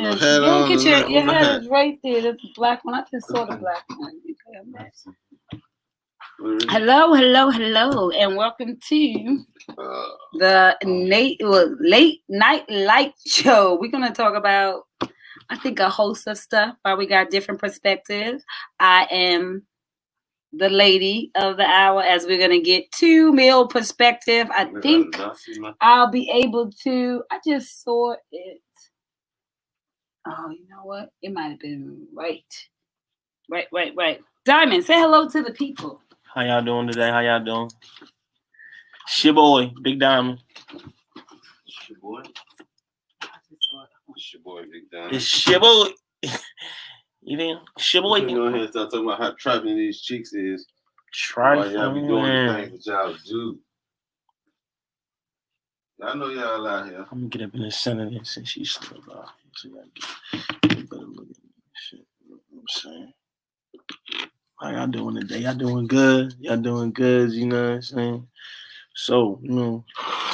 Yeah, hat you on. get your on the hat hat. is right there. That's the black one. I just saw the black one. Hello, and welcome to the late night light show. We're gonna talk about, I think, a host of stuff. But we got different perspectives. I am the lady of the hour, as we're gonna get two male perspective. I think I'll be able to. I just saw it. Oh, you know what? It might have been right. Diamond, say hello to the people. How y'all doing today? How y'all doing? It's your boy, Big Diamond. It's your boy. It's your boy, Big Diamond. It's your boy. You think? It's your boy. You go ahead and start talking about how trifling these chicks is. Trifling. Why y'all be doing the things that y'all do. I know y'all out here. I'm gonna get up in the center of this since she's still out. So y'all get better look at this shit. You know what I'm saying? How y'all doing today? Y'all doing good? Y'all doing good, you know what I'm saying? So,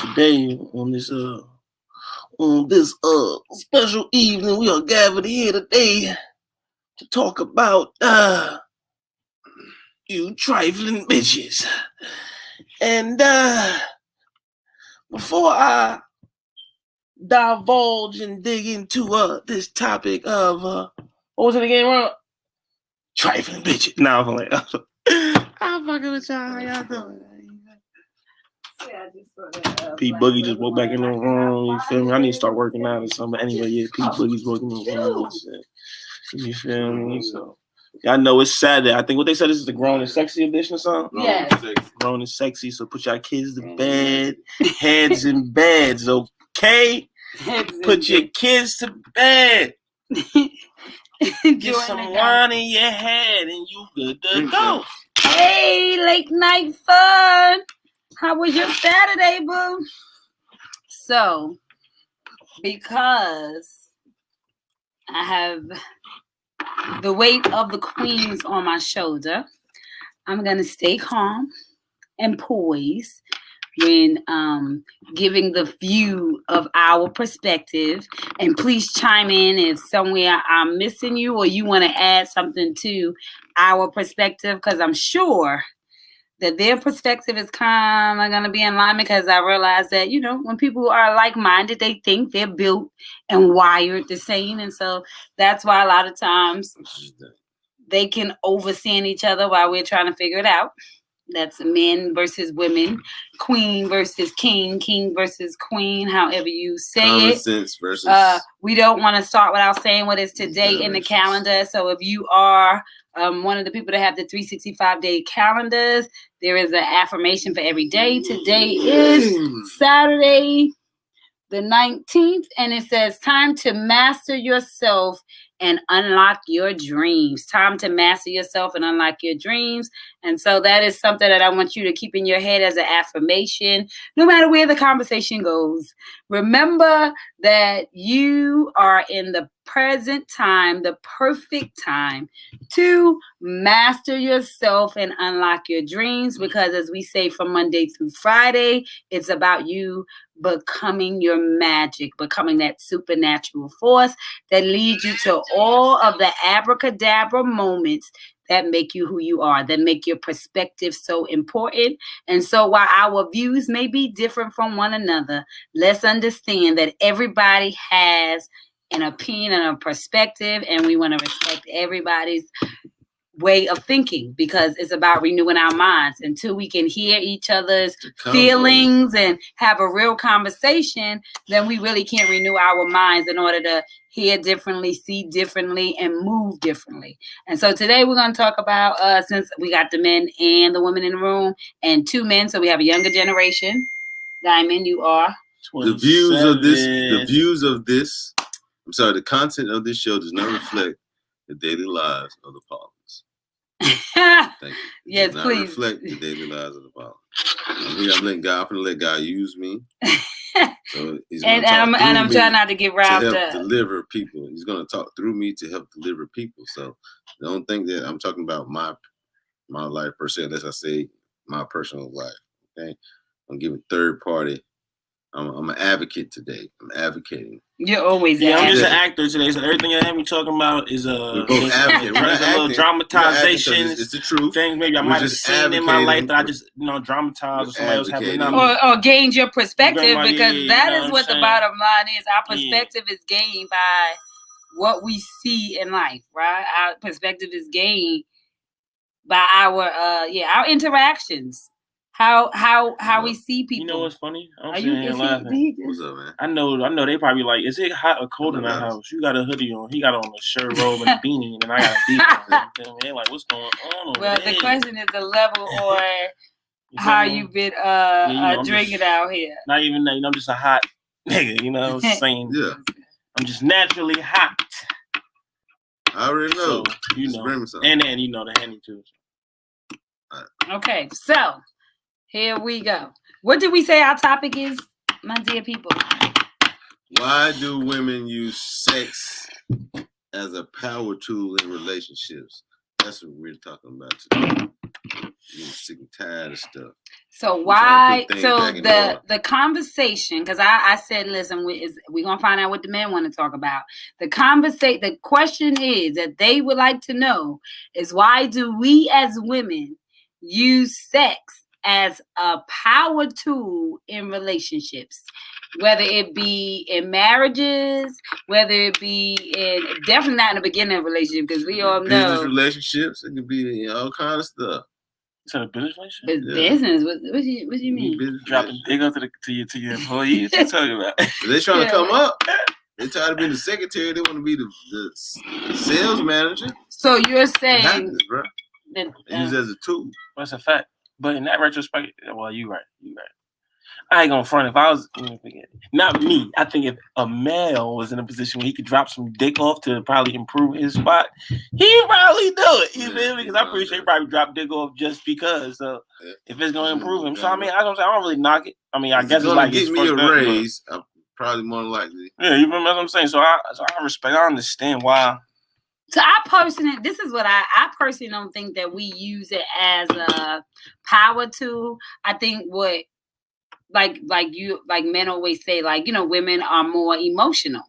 today on this special evening, we are gathered here today to talk about you trifling bitches. And before I divulge and dig into this topic of what was it again, Ron? Trifling bitches. No, I'm like, I'm fucking with y'all. How y'all doing? Pete Boogie just woke back in the room. You feel me? I need to start working out or something. Anyway, yeah, Pete Boogie's working in the room and shit. You feel me? So y'all know it's Saturday. I think what they said, this is the Grown and Sexy edition or something. Yes. Grown and Sexy. So put y'all kids to bed, heads in beds, okay? Put your kids to bed. Get some wine in your head and you good to go. Hey, late night fun. How was your Saturday, boo? So, because I have the weight of the queens on my shoulder, I'm going to stay calm and poised when giving the view of our perspective. And please chime in if somewhere I'm missing you or you want to add something to our perspective, because I'm sure that their perspective is kind of going to be in line, because I realize that, when people are like-minded, they think they're built and wired the same. And so that's why a lot of times they can overstand each other while we're trying to figure it out. That's men versus women, queen versus king, king versus queen, however you say Common it. Sense versus. We don't want to start without saying what is today in the calendar. So if you are one of the people that have the 365-day calendars, there is an affirmation for every day. Today is Saturday, the 19th, and it says, time to master yourself and unlock your dreams. Time to master yourself and unlock your dreams. And so that is something that I want you to keep in your head as an affirmation, no matter where the conversation goes. Remember that you are in the present time, the perfect time to master yourself and unlock your dreams, because as we say, from Monday through Friday, it's about you becoming your magic, becoming that supernatural force that leads you to all of the abracadabra moments that make you who you are, that make your perspective so important. And so while our views may be different from one another, let's understand that everybody has an opinion and a perspective, and we want to respect everybody's way of thinking, because it's about renewing our minds. Until we can hear each other's feelings and have a real conversation, then we really can't renew our minds in order to hear differently, see differently, and move differently. And so today we're going to talk about, since we got the men and the women in the room and two men, so we have a younger generation. Diamond, you are. The content of this show does not reflect the daily lives of the Paulins. Thank you. Yes, not please. Reflect the daily lives of the Paulins. I'm going to let God use me. So I'm trying not to get riled up. Deliver people. He's going to talk through me to help deliver people. So don't think that I'm talking about my life per se, unless I say my personal life. Okay, I'm giving third party. I'm an advocate today. I'm advocating. You're always I'm just an actor today, so everything I have me talking about is we're both advocating. There's a little dramatizations. It's the truth. Things maybe I might have seen in my life that I just dramatize or somebody else having or gained your perspective because that is what the bottom line is. Our perspective is gained by what we see in life, right? Our perspective is gained by our interactions. How we see people. You know what's funny? I'm sitting here laughing. What's up, man? I know they probably like, is it hot or cold in the house? You got a hoodie on. He got on a shirt, robe, and a beanie, and then I got a beanie on. They're like, what's going on? Well, the question is the level or how you been drinking out here. Not even that. I'm just a hot nigga. You know what I'm saying? Yeah. I'm just naturally hot. I already know. So, and then the Henny too. Okay, so. Here we go. What did we say our topic is, my dear people? Why do women use sex as a power tool in relationships? That's what we're talking about today. I'm sick and tired of stuff. So why? So the conversation, because I said, listen, we're gonna find out what the men want to talk about. The question is that they would like to know is why do we as women use sex as a power tool in relationships, whether it be in marriages, whether it be in definitely not in the beginning of a relationship, because we all know business relationships. It could be all kind of stuff. Is that a business relationship? It's business. What do you mean? Dropping big up to your employees. What you talking about? They trying to come up. They tired of being the secretary. They want to be the sales manager. So you're saying that use it as a tool. That's a fact. But in that retrospect, well, you right. I ain't gonna front. If I was, not me, I think if a male was in a position where he could drop some dick off to probably improve his spot, he'd probably do it. You feel me? Because I'm pretty sure he probably dropped dick off just because. So if it's gonna improve him, so I don't really knock it. I mean, I guess it's like get me a raise. I'm probably more likely. Yeah, you remember what I'm saying? So I respect. I understand why. So this is what I personally don't think that we use it as a power tool. I think what, like men always say, women are more emotional.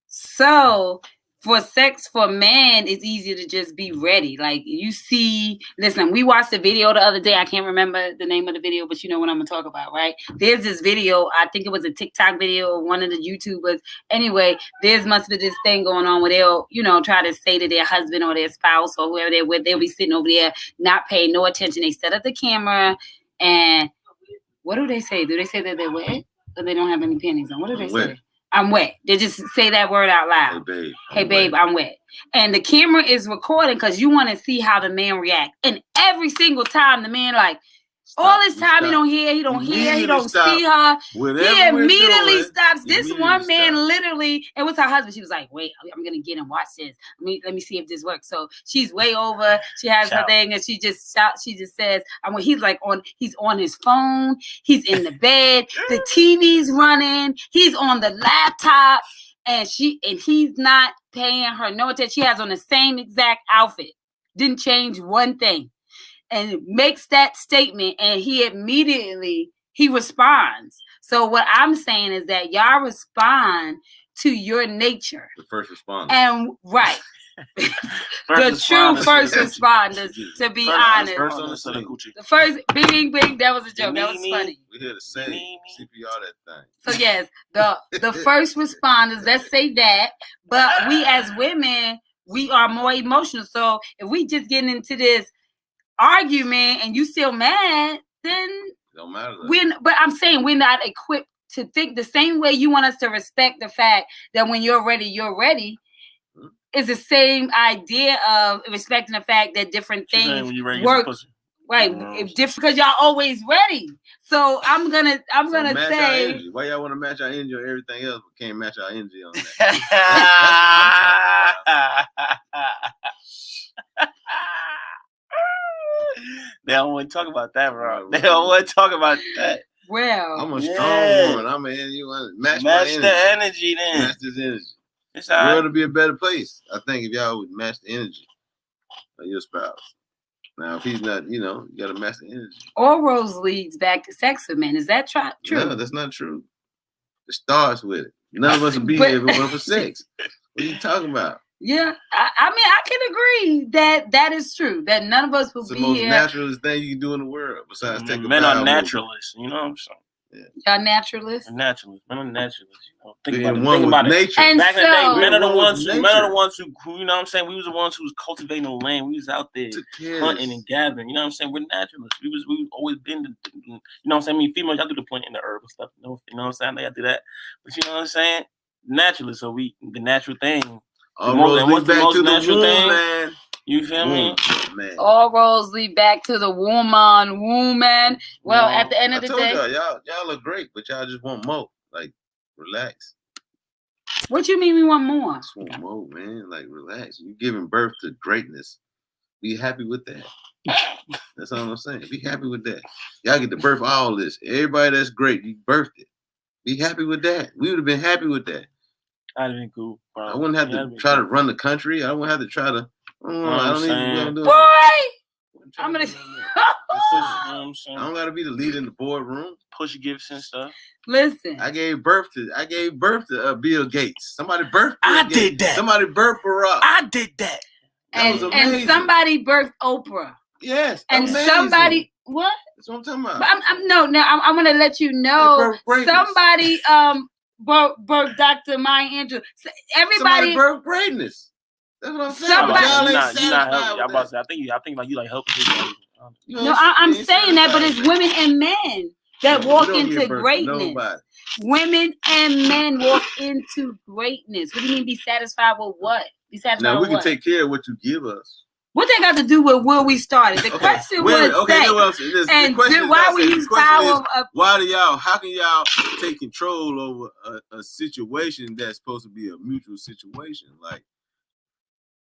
So for sex, for men, it's easier to just be ready. Like listen, we watched a video the other day. I can't remember the name of the video, but you know what I'm going to talk about, right? There's this video. I think it was a TikTok video of one of the YouTubers. Anyway, must be this thing going on where they'll, try to say to their husband or their spouse or whoever they're with, they'll be sitting over there, not paying no attention. They set up the camera and what do they say? Do they say that they're wet or they don't have any panties on? What do they say? I'm wet. They just say that word out loud. Hey, babe, I'm wet. And the camera is recording because you want to see how the man react. And every single time the man all this time he don't hear, he don't see her. He immediately stops. This one man literally, it was her husband. She was like, wait, I'm going to get and watch this. Let me see if this works. So she's way over. She has her thing and she just shouts. She just says, he's on his phone. He's in the bed. The TV's running. He's on the laptop and he's not paying her no attention. She has on the same exact outfit. Didn't change one thing. And makes that statement and he responds. So what I'm saying is that y'all respond to your nature. The first responder. And right. The true first responders, to be honest. The first bing, that was a joke. That was funny. We hear the same CPR that thing. So yes, the first responders, let's say that. But we as women, we are more emotional. So if we just get into this argument and you still mad, then don't matter. But I'm saying we're not equipped to think the same way you want us to respect the fact that when you're ready, is the same idea of respecting the fact that different things work. Right, different because y'all always ready. So I'm gonna say, why y'all want to match our energy on everything else, but can't match our energy on that? They don't want to talk about that, bro. They don't want to talk about that. Well, I'm a strong woman. I'm you want to match my energy. The energy, then. Match this energy. It's the world would be a better place. I think if y'all would match the energy of your spouse. Now, if he's not, you got to match the energy. All roads leads back to sex with men. Is that true? No, that's not true. It starts with it. None of us would be here if it wasn't for sex. What are you talking about? Yeah, I mean, I can agree that is true. That none of us will be here. It's the most naturalist thing you can do in the world, besides take a men are naturalists. You know what I'm saying? Yeah. Y'all naturalists? Naturalists. Men are naturalists. You know? Think about it. Nature. And back in the day, men are the ones who, you know what I'm saying? We was the ones who was cultivating the land. We was out there hunting and gathering. You know what I'm saying? We're naturalists. We've always been, you know what I'm saying? I mean, females, y'all do the point in the herb and stuff. You know what I'm saying? They do that. But you know what I'm saying? Naturalists. So the natural thing. What's the most natural thing? Man. You feel me? Man. All roads lead back to the woman. Well, at the end of the day, y'all look great, but y'all just want more. Like, relax. What you mean we want more? Just want more, man. Like, relax. You giving birth to greatness. Be happy with that. That's all I'm saying. Be happy with that. Y'all get to birth all this. Everybody that's great, you birthed it. Be happy with that. We would have been happy with that. That'd been cool. Bro. I wouldn't have to try to run the country. I wouldn't have to try to. I don't even do it. Boy! I'm gonna. I don't gotta be the leader in the boardroom. Push gifts and stuff. Listen. I gave birth to Bill Gates. Somebody birthed. I did that. Somebody birthed Barack. I did that. And somebody birthed Oprah. Yes. And amazing. Somebody what? That's what I'm talking about. But I'm gonna let you know. Somebody birthed Dr. Maya Angelou. Everybody birthed greatness. That's what I'm saying. I think like you like helping people. No, I'm saying that, but it's women and men that walk into greatness. Women and men walk into greatness. What do you mean be satisfied with what? Be satisfied now, with we can take care of what you give us. What they got to do with where we started? The question was sex. And why we use power of... Why do y'all, how can y'all take control over a situation that's supposed to be a mutual situation? Like,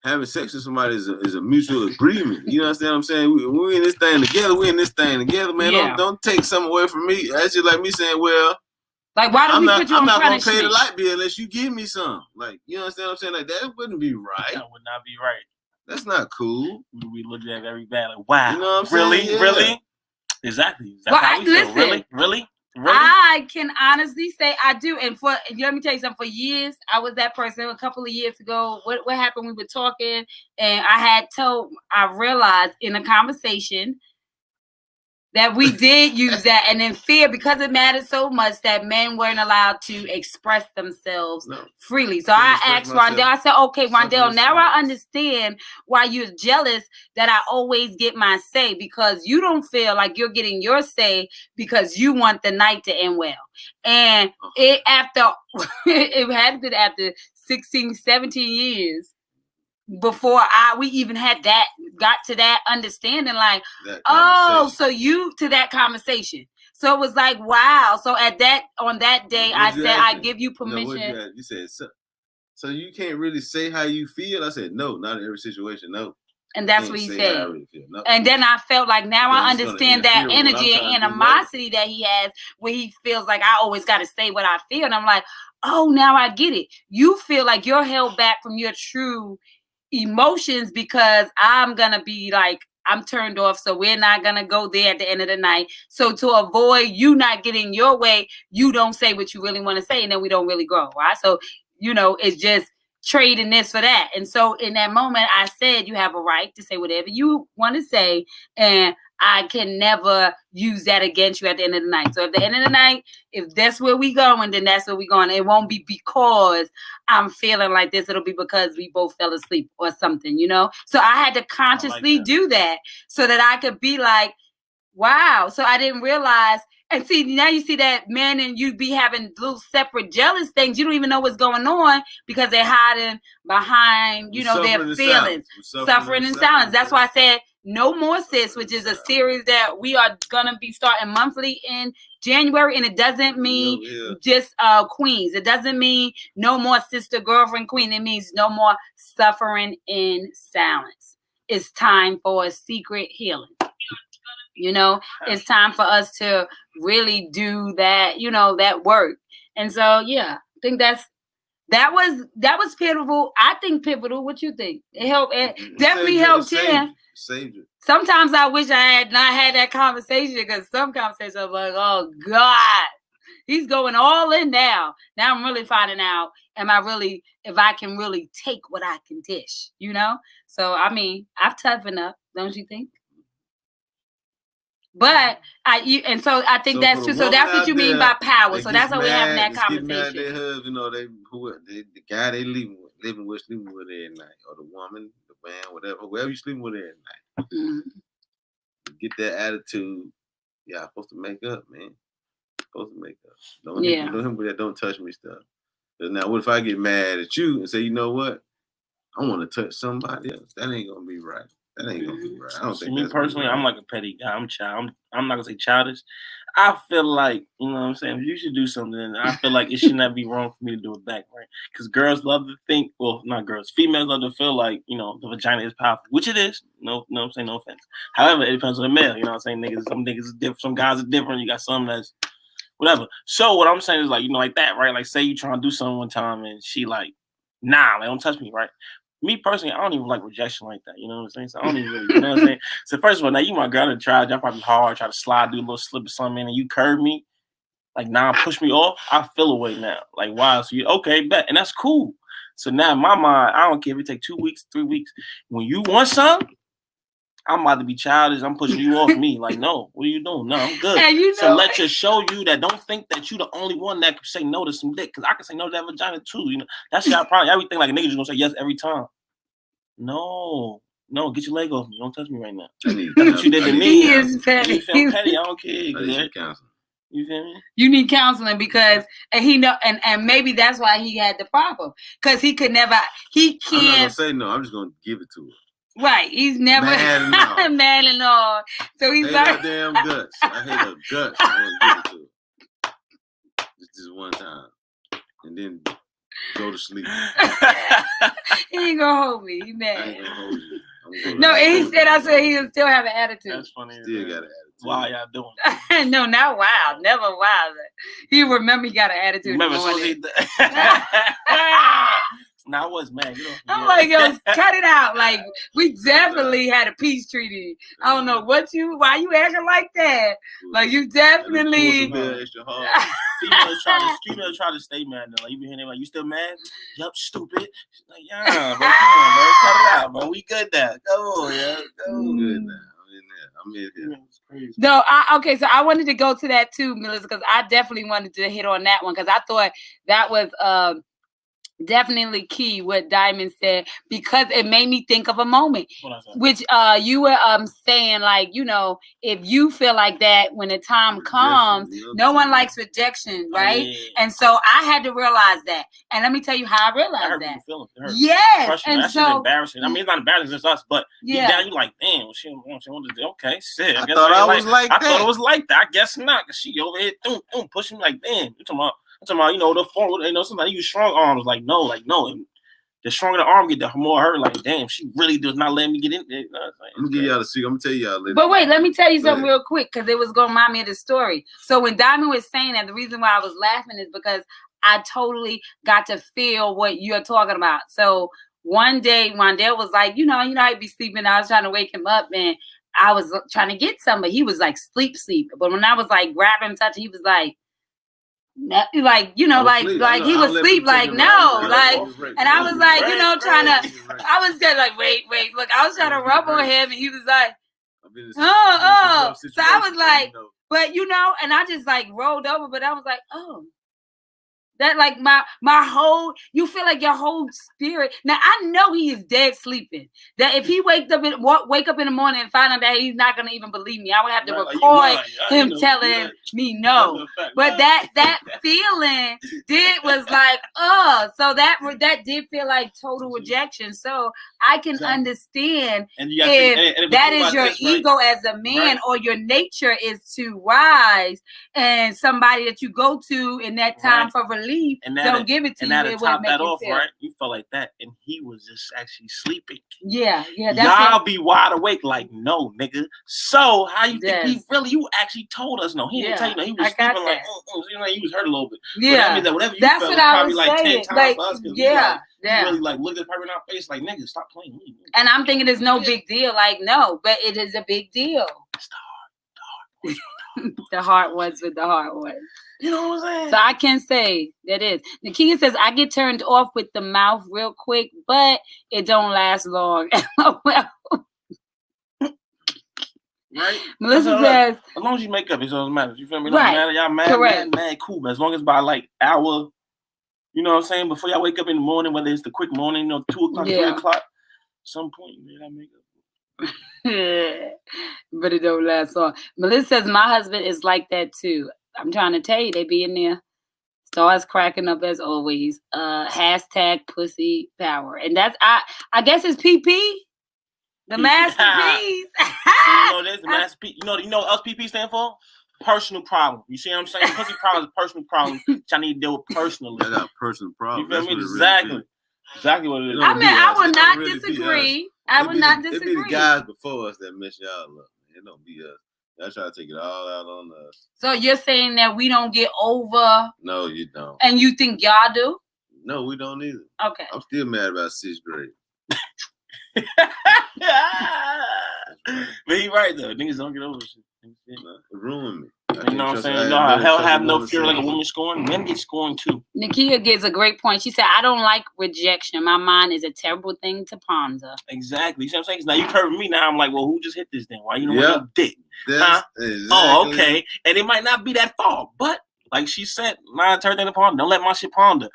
having sex with somebody is a mutual agreement. You understand what I'm saying? We're in this thing together. Man. Yeah. Don't take something away from me. That's just like me saying, well, like, why don't we put you on punishment? I'm not going to pay the light bill unless you give me some. Like, you understand what I'm saying? Like, that wouldn't be right. That would not be right. That's not cool. We look at very bad. Like, wow. You know what I'm saying? Yeah. Really? Exactly. That's how we feel. Really? I can honestly say I do. And let me tell you something. For years, I was that person. A couple of years ago, what happened? We were talking, and I realized in a conversation that we did use that, and in fear, because it mattered so much, that men weren't allowed to express themselves freely. So I asked Rondell, I said, okay, Rondell, now I understand why you're jealous that I always get my say, because you don't feel like you're getting your say because you want the night to end well. And it had been after 16, 17 years before we even got to that understanding, like, so you to that conversation. So it was like, wow. So on that day, I said, I give you permission. No, you said, so you can't really say how you feel? I said, no, not in every situation, no. And that's what he said. No. And then I felt like now I understand that energy and animosity that he has, where he feels like I always got to say what I feel. And I'm like, oh, now I get it. You feel like you're held back from your true emotions because I'm gonna be like, I'm turned off, so we're not gonna go there at the end of the night. So to avoid you not getting your way, you don't say what you really want to say, and then we don't really grow, right? So it's just trading this for that. And so in that moment, I said, you have a right to say whatever you want to say, and I can never use that against you at the end of the night. So at the end of the night, if that's where we going, then that's where we going. It won't be because I'm feeling like this. It'll be because we both fell asleep or something, So I had to consciously do that so that I could be like, wow. So I didn't realize. And see, now you see that men and you be having little separate jealous things. You don't even know what's going on because they're hiding behind, their feelings. Suffering in silence. That's why I said, No More Sis, which is a series that we are going to be starting monthly in January. And it doesn't mean just queens. It doesn't mean no more sister, girlfriend, queen. It means no more suffering in silence. It's time for a secret healing. It's time for us to really do that, that work. And so, I think that was pivotal. I think pivotal. What you think? It helped. It definitely helped him. Saved it. Sometimes I wish I had not had that conversation, because some conversations I'm like, oh God, He's going all in now. Now I'm really finding out, if I can really take what I can dish, you know? So, I mean, I've toughened up, don't you think? But I think that's true. So that's what you mean by power. So that's why we're having that conversation. Their husband, you know, the guy they sleeping with every night, or the woman, the man, whoever you sleeping with every night. Mm-hmm. Get that attitude. Yeah, I'm supposed to make up, man. Supposed to make up. Don't him with that don't touch me stuff. But now, what if I get mad at you and say, you know what? I want to touch somebody else. That ain't gonna be right. That ain't gonna be right. I don't think. Me personally, I'm like a petty guy. I'm not gonna say childish. I feel like, you know what I'm saying, if you should do something, I feel like it should not be wrong for me to do it back, right? Because girls love to think, well, not girls, females love to feel like, you know, the vagina is powerful, which it is. No, I'm saying no offense. However, it depends on the male. You know what I'm saying? Some niggas are different, some guys are different. You got some that's whatever. So what I'm saying is like, you know, like that, right? Like, say you trying to do something one time and she like, nah, like, don't touch me, right? Me personally, I don't even like rejection like that. You know what I'm saying? So I don't even really, you know what I'm saying? So first of all, now you my girl to try, jump probably hard, try to slide, do a little slip or something, and you curve me, like now push me off, I feel away now. Like, wow, so you okay, bet. And that's cool. So now in my mind, I don't care if it take 2 weeks, 3 weeks. When you want something, I'm about to be childish. I'm pushing you off me. Like, no, what are you doing? No, I'm good. So let you show you that don't think that you the only one that can say no to some dick. Because I can say no to that vagina too. You know, that's your problem. Everything like a nigga just gonna say yes every time. No, get your leg off me. Don't touch me right now. That's what you did to me. He is petty. You feel petty. I don't care. You feel me? You need counseling because and maybe that's why he had the problem. Because he can't. I'm not gonna say no. I'm just gonna give it to her. Right, he's never mad and all. So he's like, her damn guts. I hate her guts. I want to give it to her. Just one time, and then go to sleep. He ain't gonna hold me. He mad. I ain't gonna hold you. No, and he said, I said he'll still have an attitude. That's funny. Still got an attitude. Why y'all doing? No, not wild. Never wild. He remember he got an attitude. Remember, I was mad. I'm like, yo, cut it out. Like, we definitely had a peace treaty. I don't know why you acting like that. Like, you definitely. Females try to stay mad. Like, you be hearing like, you still mad? Yup, stupid. Like, yeah, bro, come on, bro, cut it out, bro. We good now. Come on, yeah, go good now. I'm in here. Crazy. No, okay, so I wanted to go to that too, Melissa, because I definitely wanted to hit on that one because I thought that was definitely key what Diamond said because it made me think of a moment which you were saying, like, you know, if you feel like that when the time comes, no one likes rejection, right? And so I had to realize that, and let me tell you how I realized that. Yes, and that's so embarrassing. I mean, it's not embarrassing, it's us, but deep down you like, damn, she wanted to do. Okay, shit. I thought it was like that. I guess not, because she over here pushing me like, damn, you talking about, you know, the form, you know, somebody use strong arms. Like, no. And the stronger the arm get, the more hurt. Like, damn, she really does not let me get in there. I'm gonna give y'all the secret. I'm gonna tell y'all later. But wait, let me tell you something real quick, because it was gonna remind me of the story. So when Diamond was saying that, the reason why I was laughing is because I totally got to feel what you're talking about. So one day, Wandale was like, you know, I'd be sleeping. I was trying to wake him up, and I was trying to get some, but he was like sleep. But when I was like grabbing him, touching, he was like, like, you know, like he was asleep, like, no, like, and I was like, you know, trying to, I was just like, wait, look, I was trying to rub on him, and he was like, oh, so I was like, but you know, and I just like rolled over, but I was like, oh. That like my whole, you feel like your whole spirit. Now I know he is dead sleeping. That if he wake up in the morning and find out that he's not gonna even believe me, I would have to record him telling me no. But that feeling was like, so that did feel like total rejection. So I can understand if that is your ego as a man, or your nature is to rise, and somebody that you go to in that time for relief. And don't give it to you. And to top that off, right? You felt like that, and he was just actually sleeping. Yeah. Y'all be wide awake, like, no, nigga. So how you think you actually told us no? He didn't tell you no. He was sleeping like, you know, he was hurt a little bit. Yeah, that means that whatever you that's felt, what I probably was like saying. 10 times for us. Yeah. Really like looked at her in our face, like, nigga, stop playing. And I'm thinking it's no big deal. Like, no, but it is a big deal. It's the hard. The hard ones with the hard ones. You know what I'm saying? So I can say that is. Nakia says, I get turned off with the mouth real quick, but it don't last long. Right? Melissa says, as long as you make up, it doesn't matter. You feel me? Right. Y'all mad, cool. But as long as by like hour, you know what I'm saying? Before y'all wake up in the morning, whether it's the quick morning, 2 o'clock, 3 o'clock, some point, I make up. But it don't last long. Melissa says, my husband is like that too. I'm trying to tell you, they be in there. Stars cracking up as always. Hashtag pussy power. And that's I guess it's PP. The masterpiece. So you know this, the masterpiece. You know what else PP stand for? Personal problem. You see what I'm saying? Pussy problem is personal problem, which I need to deal with personally. I got personal problem. You feel me? Exactly. Exactly what it is. I mean, I will not disagree. I will not disagree. It be the guys before us that mess y'all up. It don't be us. Y'all try to take it all out on us. So you're saying that we don't get over? No, you don't. And you think y'all do? No, we don't either. Okay. I'm still mad about 6th grade. But he right though. Niggas don't get over shit. It ruined me. You know what I'm saying? No, hell have no fear like a woman scoring. Men get scoring too. Nakia gives a great point. She said, I don't like rejection. My mind is a terrible thing to ponder. Exactly. You see what I'm saying? Now you curving me now. I'm like, well, who just hit this then? Why you don't want no dick? Huh? Exactly. Oh, okay. And it might not be that far, but like she said, mine turned into ponder. Don't let my shit ponder.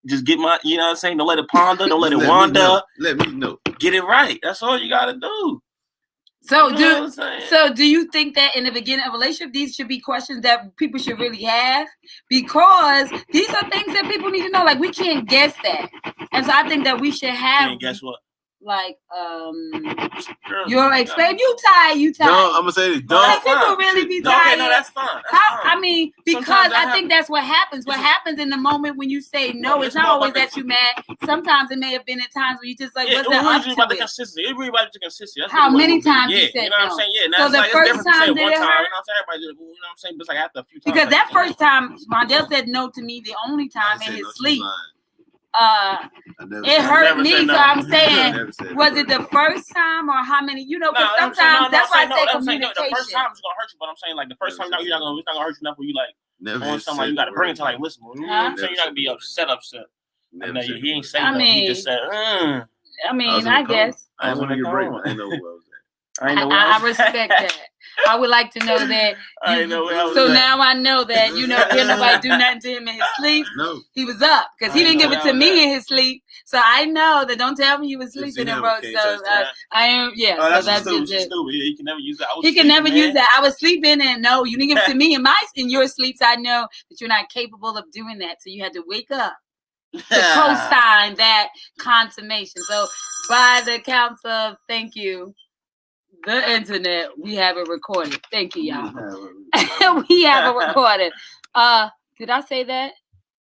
Just get my, you know what I'm saying? Don't let it ponder. Don't let it wander. Let me know. Get it right. That's all you gotta do. So do you think that in the beginning of a relationship, these should be questions that people should really have? Because these are things that people need to know. Like, we can't guess that. And so I think that we should have. Can't guess what? Like, you're explaining. You tired. No, I'm gonna say this. People really be tired. Okay, no, that's fine. I mean, because I think that's what happens. What happens in the moment when you say no, it's not always that you mad. Sometimes it may have been at times where you just like, what's that up to about the consistency. It really about the consistency. How many times you said no? You know what I'm saying? Yeah. So the first time did it hurt? You know what I'm saying? Everybody, you know what I'm saying? But it's like after a few times. Because that first time, Mondale said no to me the only time in his sleep. It hurt me, so I'm saying, was it the first time or how many? You know, because sometimes that's why I say communication. The first time it's gonna hurt you, but I'm saying like the first time it's not gonna hurt you enough where you like on something like you gotta bring it to like listen. You know what I'm saying? You're not gonna be upset. And he ain't saying that. He just said, I mean, I guess. I was gonna get break. I know who I was at. I respect that. I would like to know that. Now I know that, you know, if nobody do nothing to him in his sleep, he was up because he didn't give it to me in his sleep. So I know that. Don't tell me you was sleeping, bro. So I am, yeah. So that's just it. Yeah, he can never use that. He can never use that. I was sleeping, and no, you didn't give it to me in your sleeps. I know that you're not capable of doing that. So you had to wake up to co-sign that consummation. So by the count of thank you. The internet, we have it recorded. Thank you, y'all. We have it recorded. Did I say that?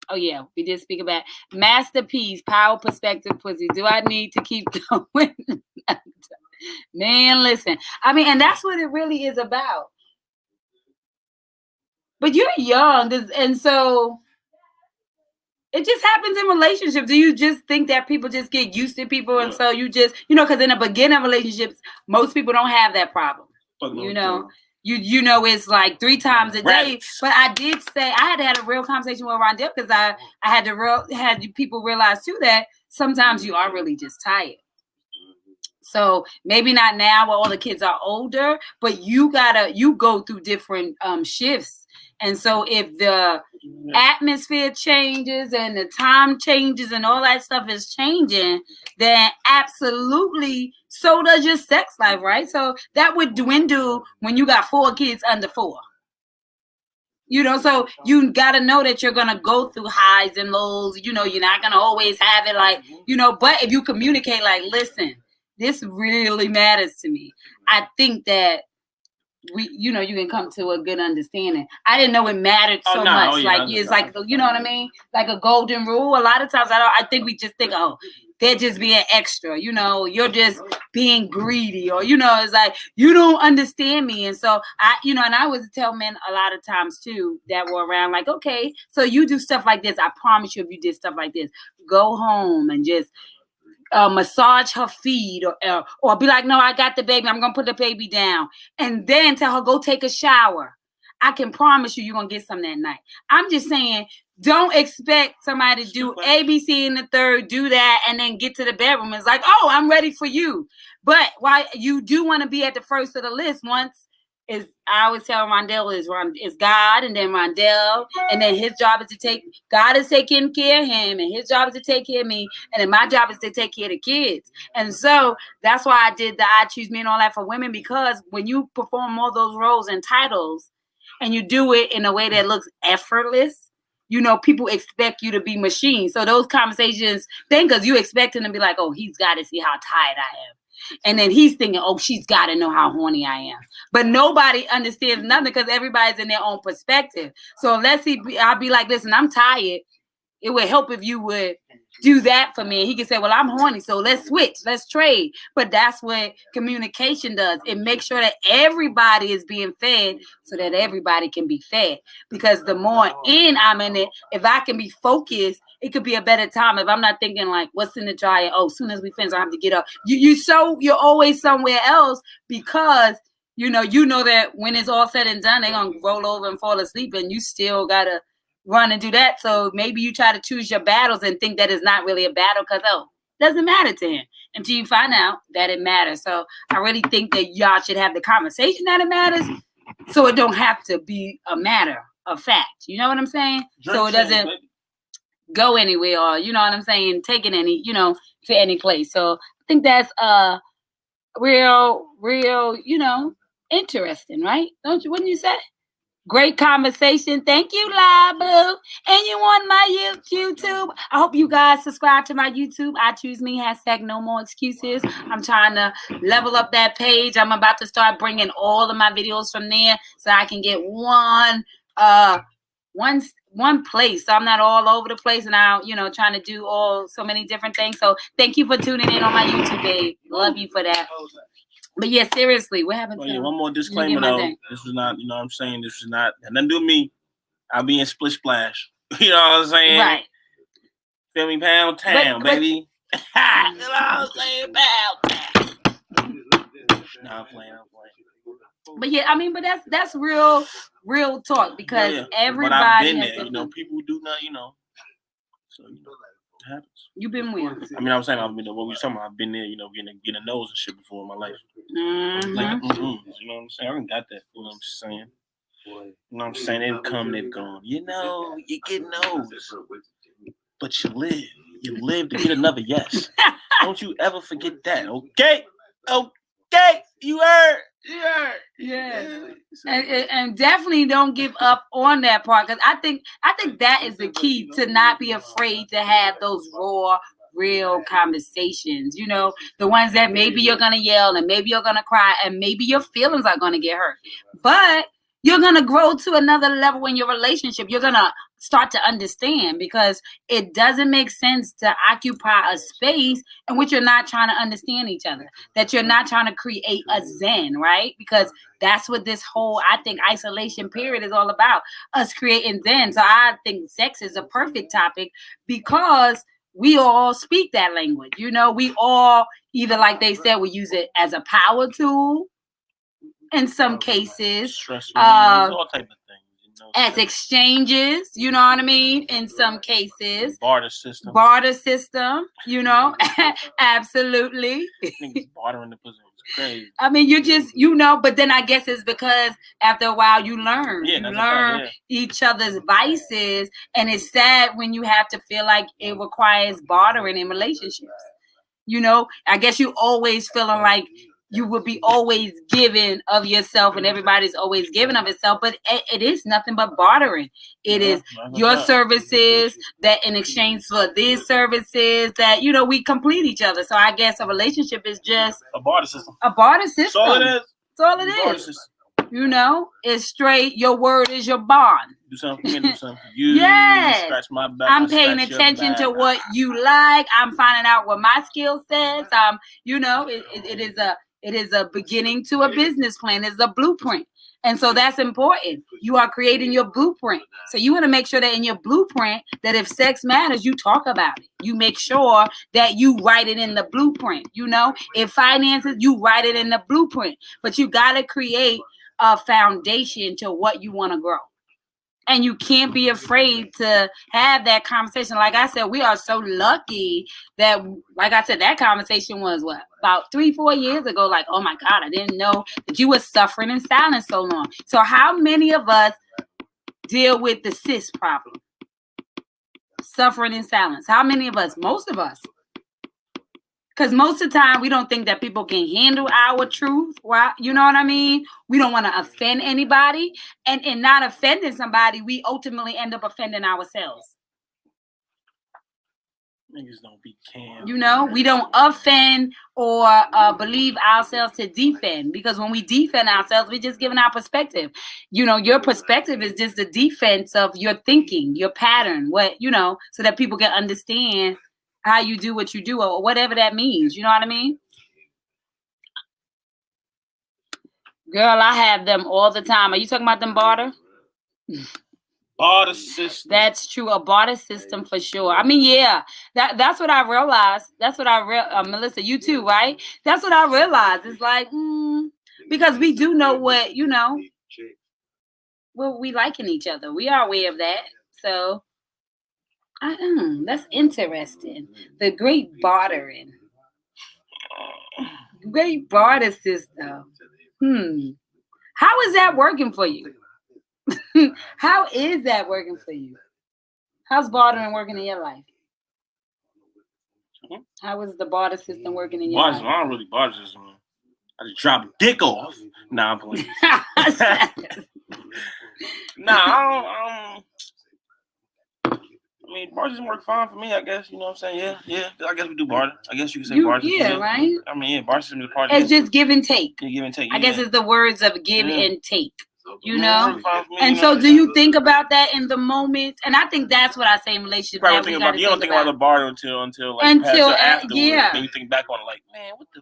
Oh yeah, we did speak about masterpiece, power, perspective, pussy. Do I need to keep going? Man, listen. I mean, and that's what it really is about. But you're young, and so it just happens in relationships. Do you just think that people just get used to people, and so you just, you know, because in the beginning of relationships, most people don't have that problem. You know, you know, it's like 3 times a day. But I did say I had to have a real conversation with Rondell because I had people realize too that sometimes you are really just tired. So maybe not now while all the kids are older, but you go through different shifts. And so if the atmosphere changes and the time changes and all that stuff is changing, then absolutely so does your sex life, right? So that would dwindle when you got 4 kids under 4. You know, so you got to know that you're going to go through highs and lows. You know, you're not going to always have it like, you know, but if you communicate like, listen, this really matters to me. I think that you can come to a good understanding. I didn't know it mattered so much. It's like, you know what I mean? Like a golden rule. A lot of times I think we just think, oh, they're just being extra. You know, you're just being greedy, or, you know, it's like, you don't understand me. And so and I would tell men a lot of times too that were around like, okay, so you do stuff like this. I promise you, if you did stuff like this, go home and just massage her feet or be like, no, I got the baby. I'm going to put the baby down. And then tell her, go take a shower. I can promise you're going to get some that night. I'm just saying, don't expect somebody to do A, B, C, and the third, do that, and then get to the bedroom. It's like, oh, I'm ready for you. But why you do want to be at the first of the list once is, I always tell Rondell is God, and then Rondell, and then his job is to take, God is taking care of him, and his job is to take care of me, and then my job is to take care of the kids. And so that's why I did the I Choose Me and all that for women, because when you perform all those roles and titles, and you do it in a way that looks effortless, you know, people expect you to be machine. So those conversations, then because you expect him to be like, oh, he's got to see how tired I am. And then he's thinking, oh, she's got to know how horny I am. But nobody understands nothing because everybody's in their own perspective. So I'll be like, listen, I'm tired. It would help if you would do that for me. And he can say, well, I'm horny, so let's switch. Let's trade. But that's what communication does. It makes sure that everybody is being fed so that everybody can be fed. Because the more I'm in it, if I can be focused, it could be a better time. If I'm not thinking like, what's in the dryer? Oh, as soon as we finish, I have to get up. You're always somewhere else because you know that when it's all said and done, they're going to roll over and fall asleep and you still got to run and do that. So maybe you try to choose your battles and think that it's not really a battle because, it doesn't matter to him until you find out that it matters. So I really think that y'all should have the conversation that it matters so it don't have to be a matter of fact. You know what I'm saying? So it doesn't go anywhere or, you know what I'm saying, take it to any place. So I think that's real, interesting, right? Wouldn't you say? Great conversation. Thank you, Labu. And you on my YouTube. I hope you guys subscribe to my YouTube. I Choose Me, #No More Excuses. I'm trying to level up that page. I'm about to start bringing all of my videos from there so I can get one place. So I'm not all over the place and I'm, trying to do so many different things. So thank you for tuning in on my YouTube, babe. Love you for that. But yeah, seriously, what happened? One more disclaimer though. This was not, what I'm saying, this was not nothing to do with me. I'll be in Splish Splash. You know what I'm saying? Right. Feel me? Pound town, baby. You know what I'm saying? Pound town. No, I'm playing. But yeah, but that's real talk because everybody. But I've been there. People do not, So it happens. You've been where? I'm saying what we were talking about. I've been there, getting a nose and shit before in my life. Mm-hmm. Like, you know what I'm saying? I haven't got that. You know what I'm saying? You know what I'm saying? They've come, they've gone. You get nose, but you live. You live to get another yes. Don't you ever forget that, okay? Okay, you heard. Yeah. And definitely don't give up on that part because I think that is the key to not be afraid to have those raw, real conversations. The ones that maybe you're gonna yell and maybe you're gonna cry and maybe your feelings are gonna get hurt, but you're gonna grow to another level in your relationship. You're gonna start to understand because it doesn't make sense to occupy a space in which you're not trying to understand each other, that you're not trying to create a zen, right? Because that's what this whole, I think, isolation period is all about, us creating zen. So I think sex is a perfect topic because we all speak that language. We all either, like they said, we use it as a power tool in some cases, all type of things. As exchanges, you know what I mean? In some cases. Barter system. Absolutely. Niggas bartering the pussy. It's crazy. You just, but then I guess it's because after a while you learn. Yeah, you learn each other's vices. And it's sad when you have to feel like it requires bartering in relationships. I guess you always feeling like you will be always giving of yourself and everybody's always giving of itself, but it is nothing but bartering. It is your services that in exchange for these services that, we complete each other. So I guess a relationship is just a barter system. That's all it is. That's all it is. It's straight. Your word is your bond. Do something for me, do something for you. Yes. Scratch my back. I'm paying attention to what you like. I'm finding out what my skill sets. It is a beginning to a business plan. It's a blueprint. And so that's important. You are creating your blueprint. So you want to make sure that in your blueprint, that if sex matters, you talk about it. You make sure that you write it in the blueprint. You know, if finances, you write it in the blueprint. But you got to create a foundation to what you want to grow. And you can't be afraid to have that conversation. Like I said, we are so lucky that, like I said, that conversation was what? About 3-4 years ago. Like, oh my God, I didn't know that you were suffering in silence so long. So how many of us deal with the cis problem? Suffering in silence. How many of us? Most of us. Because most of the time, we don't think that people can handle our truth. Well, you know what I mean? We don't want to offend anybody. And in not offending somebody, we ultimately end up offending ourselves. Niggas don't be cam. You know, we don't offend or believe ourselves to defend. Because when we defend ourselves, we're just giving our perspective. You know, your perspective is just the defense of your thinking, your pattern, so that people can understand how you do what you do or whatever that means. You know what I mean? Girl, I have them all the time. Are you talking about them barter? Barter system. That's true. A barter system for sure. I mean, yeah, that's what I realized. That's what Melissa, you too, right? That's what I realized. It's like, because we do know what we like in each other. We are aware of that. So that's interesting. The great bartering. Great barter system. How is that working for you? How is that working for you? How's bartering working in your life? How is the barter system working in your life? I don't really barter system. I just drop dick off. Nah, I'm playing. I mean, barter doesn't work fine for me, I guess. You know what I'm saying? Yeah. I guess we do barter. I guess you can say barter. Yeah, right? I mean, yeah, barter system is part of it. It's just give and take. Yeah, give and take. I guess it's the words of give and take. You know? Me, and so do you think about that in the moment? And I think that's what I say in relationships. You don't think about the barter until afterwards. Yeah. Then you think back on it like, man, what the...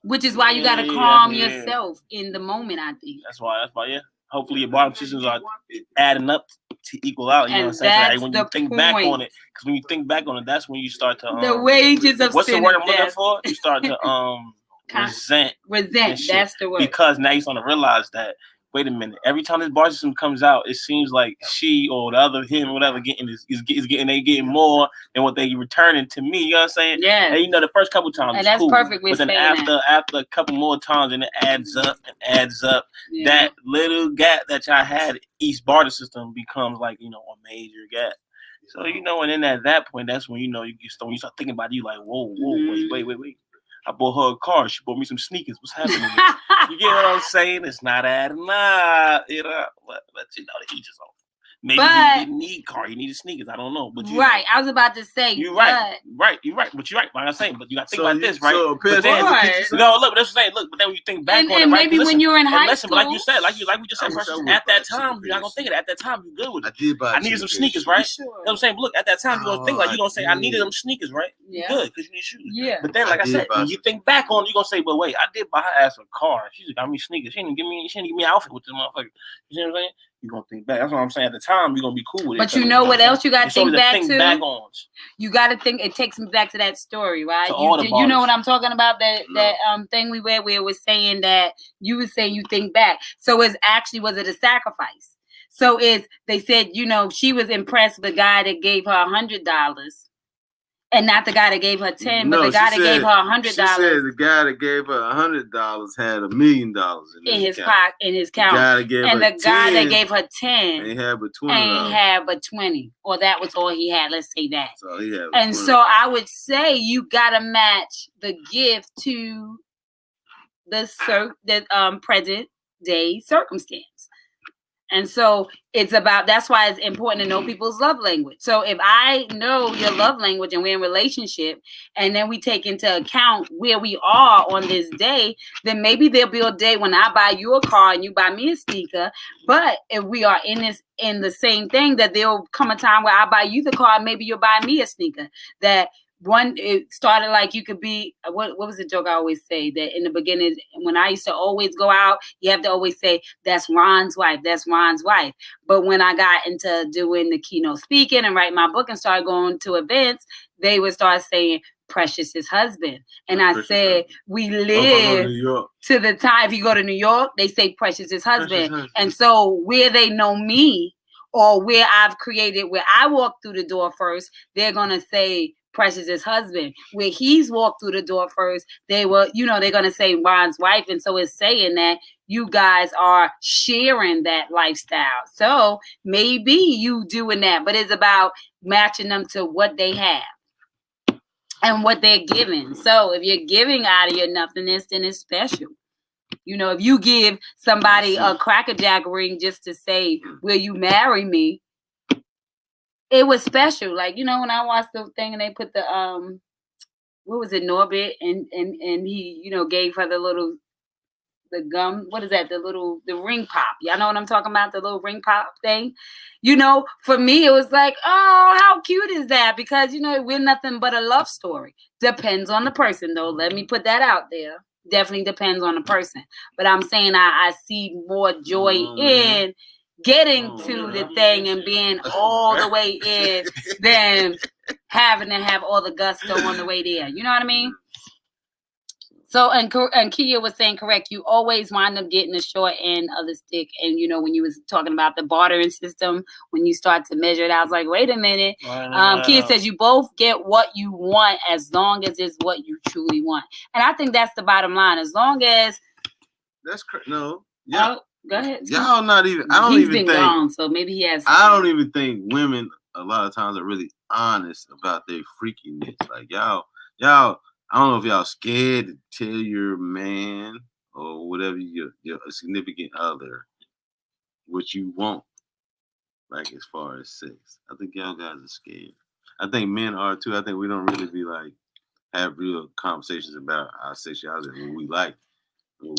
Which is why you got to calm yourself in the moment, I think. That's why, yeah. Hopefully your barter systems are adding up to equal out. You know what I'm saying? So when you think back on it, because when you think back on it, that's when you start to... the wages of what's the word I'm looking for? You start to resent. That's the word. Because now you're starting to realize that, wait a minute, every time this bar system comes out, it seems like she or the other him, whatever, getting more than what they returning to me. You know what I'm saying? Yeah. And the first couple times, and that's cool. perfect. But then after a couple more times, and it adds up. Yeah. That little gap that y'all had, each barter system becomes like a major gap. So and then at that point, that's when when you start thinking about it, you like, whoa, wait. I bought her a car. She bought me some sneakers. What's happening? You get what I'm saying? It's not adding up. But each his own. Maybe he didn't need car. He needed sneakers. I don't know. But right. I was about to say. You're right. You're right. But you're right. Like I'm saying. But you got to think about this, right? So but then, look. That's what I'm saying. Look. But then when you think back on it, maybe when you're in high school. But like you said, like we just said, at that time, you're not gonna think of it. At that time, you're good with it. I needed some sneakers, right? Sure. You know what I'm saying? But look, at that time, you're gonna think you're gonna say, I needed them sneakers, right? Yeah. Good, because you need shoes. Yeah. But then, like I said, when you think back on it, you're gonna say, but wait, I did buy her ass a car. She got me sneakers. She didn't give me an outfit with this motherfucker. You see what I'm saying? You're gonna think back. That's what I'm saying. At the time, you're gonna be cool with it. But you know what else you gotta think back to? You gotta think. It takes me back to that story, right? You know what I'm talking about? That thing we read where it was saying that you would say you think back. So was it a sacrifice? So they said she was impressed with the guy that gave her $100. And not the guy that gave her 10, but the guy that gave her $100. She said the guy that gave her $100 had $1 million in his pocket, in his account. And the guy that gave her 10 ain't had but 20. Or that was all he had. Let's say that. So he had. And so I would say you gotta match the gift to the present day circumstance. And so that's why it's important to know people's love language. So if I know your love language and we're in relationship, and then we take into account where we are on this day, then maybe there'll be a day when I buy you a car and you buy me a sneaker. But if we are in the same thing, that there'll come a time where I buy you the car and maybe you'll buy me a sneaker. That it started like you could be, what was the joke I always say? That in the beginning, when I used to always go out, you have to always say, that's Ron's wife, that's Ron's wife. But when I got into doing the keynote speaking and writing my book and started going to events, they would start saying, Precious' husband. And I said, we live to the time. If you go to New York, they say Precious' husband. And so where they know me or where I've created, where I walk through the door first, they're going to say Precious' husband. Where he's walked through the door first, they're going to say Ron's wife. And so it's saying that you guys are sharing that lifestyle. So maybe you doing that, but it's about matching them to what they have and what they're giving. So if you're giving out of your nothingness, then it's special. If you give somebody a Cracker Jack ring just to say, will you marry me? It was special. Like, when I watched the thing and they put the, what was it, Norbit? And he, gave her the gum, what is that? The ring pop. Y'all know what I'm talking about? The little ring pop thing. For me, it was like, oh, how cute is that? Because, we're nothing but a love story. Depends on the person, though. Let me put that out there. Definitely depends on the person. But I'm saying I see more joy in getting to the thing and being all the way in than having to have all the gusto on the way there. You know what I mean? So, and Kia was saying correct, you always wind up getting the short end of the stick. And, when you was talking about the bartering system, when you start to measure it, I was like, wait a minute. Kia says you both get what you want as long as it's what you truly want. And I think that's the bottom line. As long as... That's no. Yeah. Oh, go ahead. Y'all not even... He's been gone, so maybe he has... I don't even think women a lot of times are really honest about their freakiness. Like, y'all... I don't know if y'all scared to tell your man or whatever your significant other what you want, like as far as sex. I think y'all guys are scared. I think men are too. I think we don't really be like have real conversations about our sexuality and what we like.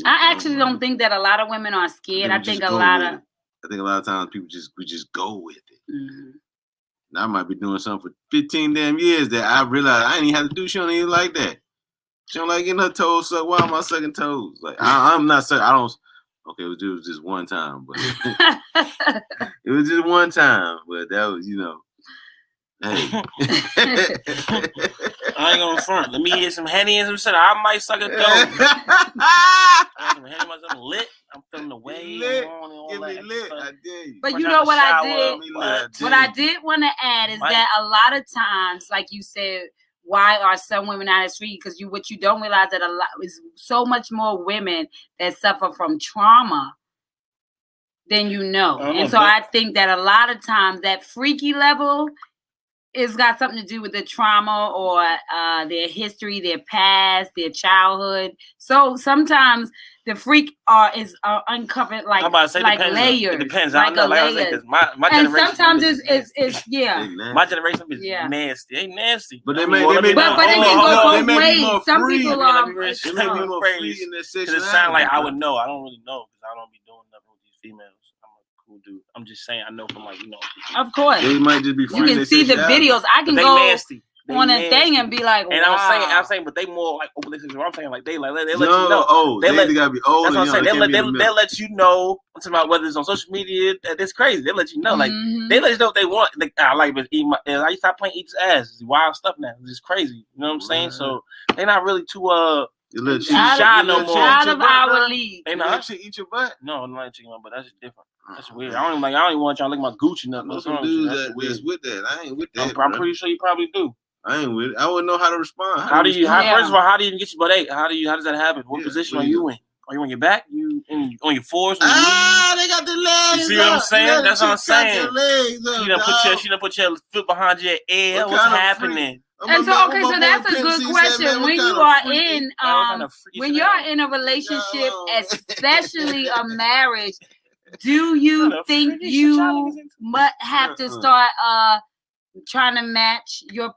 I actually don't think that a lot of women are scared. I think a lot of times people we just go with it. Mm-hmm. I might be doing something for 15 damn years that I realized I ain't even have to do. She don't even like that. She don't like getting her toes sucked. Why am I sucking toes? Like I'm not sucking. I don't. Okay, it was just one time, but it was just one time. But that was, Hey. I ain't gonna front. Let me get some Henny and some shit. I might suck a toe. Some Henny, myself lit. I'm feeling the wave. Give me lit. I dare you. But you know what I did? What I did want to add is that a lot of times, like you said, why are some women not as free? Because what you don't realize that a lot is so much more women that suffer from trauma than you know. And so I think that a lot of times that freaky level it's got something to do with the trauma or their history, their past, their childhood. So sometimes the freak is uncovered like layers. It depends. Like I don't know. Like I said, my and generation sometimes it's yeah. My generation is nasty. They nasty. But it can go both ways. Some people are. Because it sounds like I would know. I don't really know because I don't be doing nothing with these females. Dude, I'm just saying. I know from Of course, they might just be. You can see the videos. I can go on a thing and be like, wow. And I'm saying, but they more like open. I'm saying like they let you know. Oh, they gotta be old. That's what I'm saying. They'll let you know. I'm talking about whether it's on social media. It's crazy. They let you know. Like they let you know what they want. Like I like, but I used to stop playing Eat His Ass. It's wild stuff now. It's just crazy. You know what I'm saying? So they're not really too shy no more. Out of our league. They not you eat your butt. No, I'm not eating my butt. That's just different. That's weird. I don't even want y'all to lick my Gucci nothing. Some dudes that's with that. I ain't with that. I'm pretty sure you probably do. I ain't with it. I wouldn't know how to respond. First of all, how do you even get your butt ate? How does that happen? What position are you in? Are you on your back? You on your fours? They got the legs. You see what I'm saying? That's what I'm saying. She done put your foot behind your ear. What's happening? And so that's a good question. When you are in, when you're in a relationship, especially a marriage, do you think you might have to start trying to match your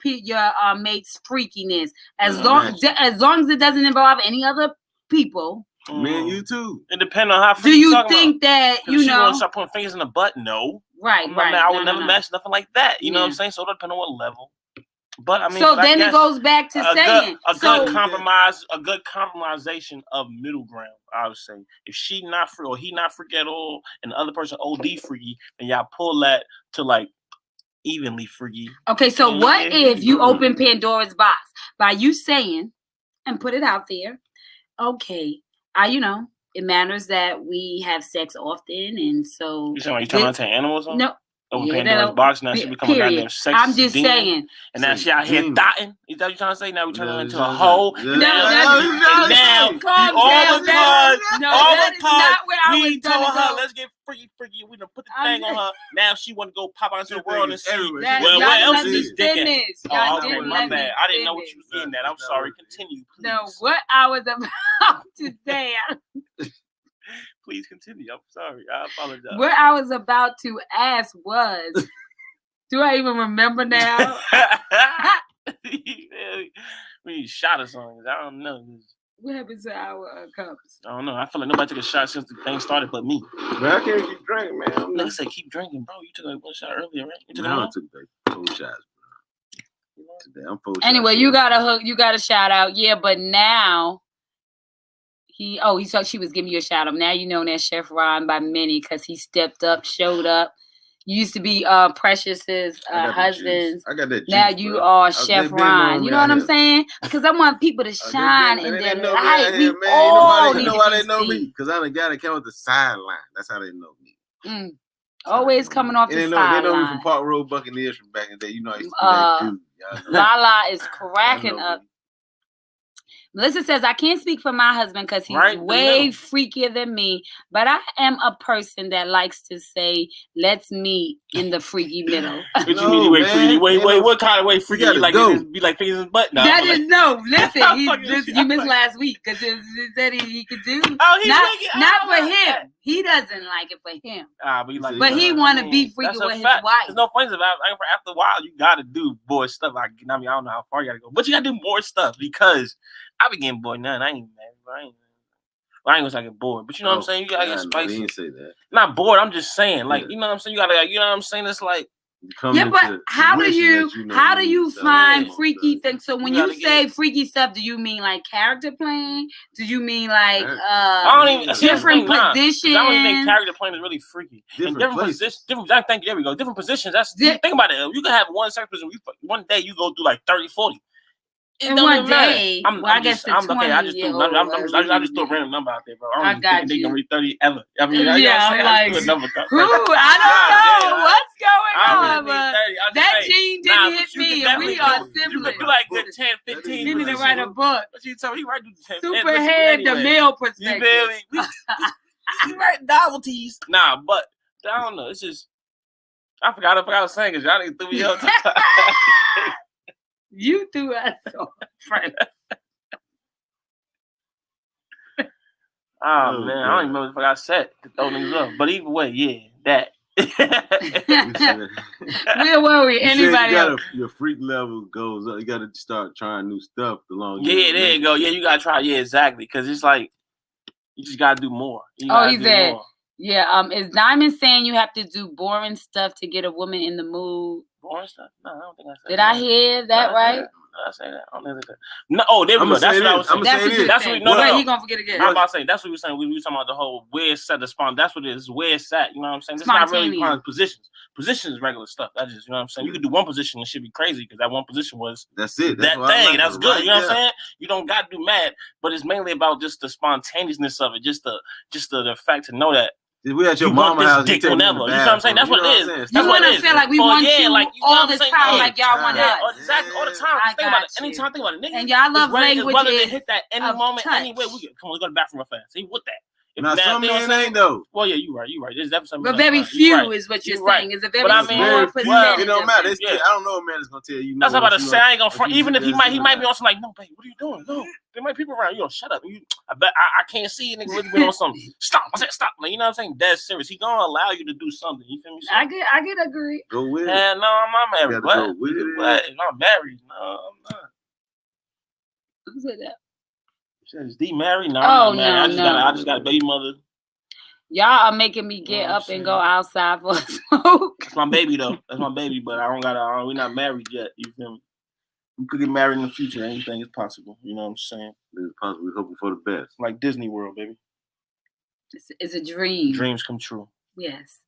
mate's freakiness as long as it doesn't involve any other people? Man, you too. It depends on how. Do you think that you know? Start putting fingers in the butt? No. Right. I would never match nothing like that. You know what I'm saying? So it depends on what level. But I mean, so then it goes back to saying a good compromisation of middle ground. I would say if she not free or he not freaky at all, and the other person OD freaky, then y'all pull that to like evenly freaky. Okay, so what if you open Pandora's box by you saying and put it out there? Okay, it matters that we have sex often, and so you turn into animals? No. Open Pandora's box, now she become a goddamn sex I'm just demon. saying. And now she out here thotting. Is that what you're trying to say? Now we turn her into a hoe. No, now all because we told her, let's get freaky. We done put the thing on her. Now she want to go pop out into the world and see what else is dick. Oh, okay, my bad. I didn't know what you was getting at. I'm sorry. Continue, please. No, what I was about to say. Please continue. I'm sorry. I apologize. What I was about to ask was, do I even remember now? We shot us on it. I don't know. What happened to our cups? I don't know. I feel like nobody took a shot since the thing started but me. Man, I can't keep drinking, man. Let's say keep drinking, bro. You took like one shot earlier, right? You took I took like 4 shots, bro. Today I'm 4 shots. Anyway, you got a shout out. Yeah, but now he thought she was giving you a shout out. Now you know that Chef Ron by many because he stepped up, showed up. You used to be Precious's husband. I got that juice, now you are Chef Ron. You know what I'm saying? Because I want people to shine in their life. We all need to why they know me. Because I'm the guy that came with the sideline. That's how they know me. Always coming off the sideline. They know me from Park Road Buccaneers from back in the day. You know I used to be that dude. Lala is cracking up. Melissa says, I can't speak for my husband because he's way freakier than me, but I am a person that likes to say, let's meet in the freaky middle. What you mean way freaky? Wait, what kind of way freaky? Like be like fingers in his butt? No, listen, you missed last week because he said he could do. Oh, he's not for him. He doesn't like it for him. But he want to be freaky with his wife. There's no funny about it. After a while, you got to do boy stuff. I don't know how far you got to go, but you got to do more stuff because I be getting bored now. I ain't mad. I ain't gonna say I get bored, but you know what I'm saying. You gotta get spicy. I didn't say that. Not bored. I'm just saying, like you know what I'm saying. You gotta, you know what I'm saying. It's like but how do you find freaky things? So when you say freaky stuff, do you mean like character playing? Do you mean like different positions? I don't even think character playing is really freaky. Different positions. There we go. Different positions. Think about it. You can have one sex position. One day you go through like 30, 40. In one day, I just throw a random number out there, bro. I don't think they can read 30 ever. I mean, I'm like, I don't know what's going on, but that gene didn't hit me, and we are siblings. You could do like good 10, 15. You need to write a book. What you tell me? He write 10. Superhead, the male perspective. You write novelties. Nah, but I don't know. It's just I forgot what I was saying because y'all didn't threw me up. You threw us off, friend. Oh man, I don't even know if I said to throw niggas up. But either way, yeah, that. Where were we? Anybody? Your freak level goes up. You got to start trying new stuff. Yeah, there you go. Yeah, you got to try. Yeah, exactly. Because it's like you just got to do more. He said, yeah. Is Diamond saying you have to do boring stuff to get a woman in the mood? Boring stuff? No, I don't think I said Did I hear that right? Did I say that? I don't think that. No, there we go. That's what I was saying. That's what he gonna forget again. I'm about to say that's what we were saying. We were talking about the whole where set the spawn. That's what it is. Where it's at. You know what I'm saying? It's not really positions. Positions is regular stuff. That's just, you know what I'm saying. You could do one position and shit be crazy because that one position was that's it. That thing. That's good. You know what I'm saying? You don't got to do mad, but it's mainly about just the spontaneousness of it. Just the fact to know that. We at your mama's house. Dick whenever. You know what I'm saying? That's what it is. You want to feel like we want you all the time, like y'all want us. Exactly, all the time. Think about it. Anytime, think about it. And y'all love language. Whether they hit that any moment, anyway, we can come on, go to the bathroom real fast. See what that. Now some men ain't though. Well, yeah, you right. There's definitely but very few is what you're saying. It's a very small percentage. It don't matter. I don't know a man is gonna tell you. That's what I'm about to say. I ain't gonna front. Even if he might be on some like, no, babe, what are you doing? No, there might be people around. You shut up. I bet I can't see you. Nigga really been on something. Stop. I said stop. Like, you know what I'm saying? Dead serious. He gonna allow you to do something. You feel me? I get agree. Go with it. No, I'm not married. What? I'm not married. No, I'm not. Who said that? Is D married? No, I'm not married. I just got a baby mother. Y'all are making me get up and go outside for a smoke. That's my baby though. That's my baby, but I don't got. We're not married yet. You feel me? We could get married in the future. Anything is possible. You know what I'm saying? It's possible. We're hoping for the best. Like Disney World, baby. It's a dream. Dreams come true. Yes.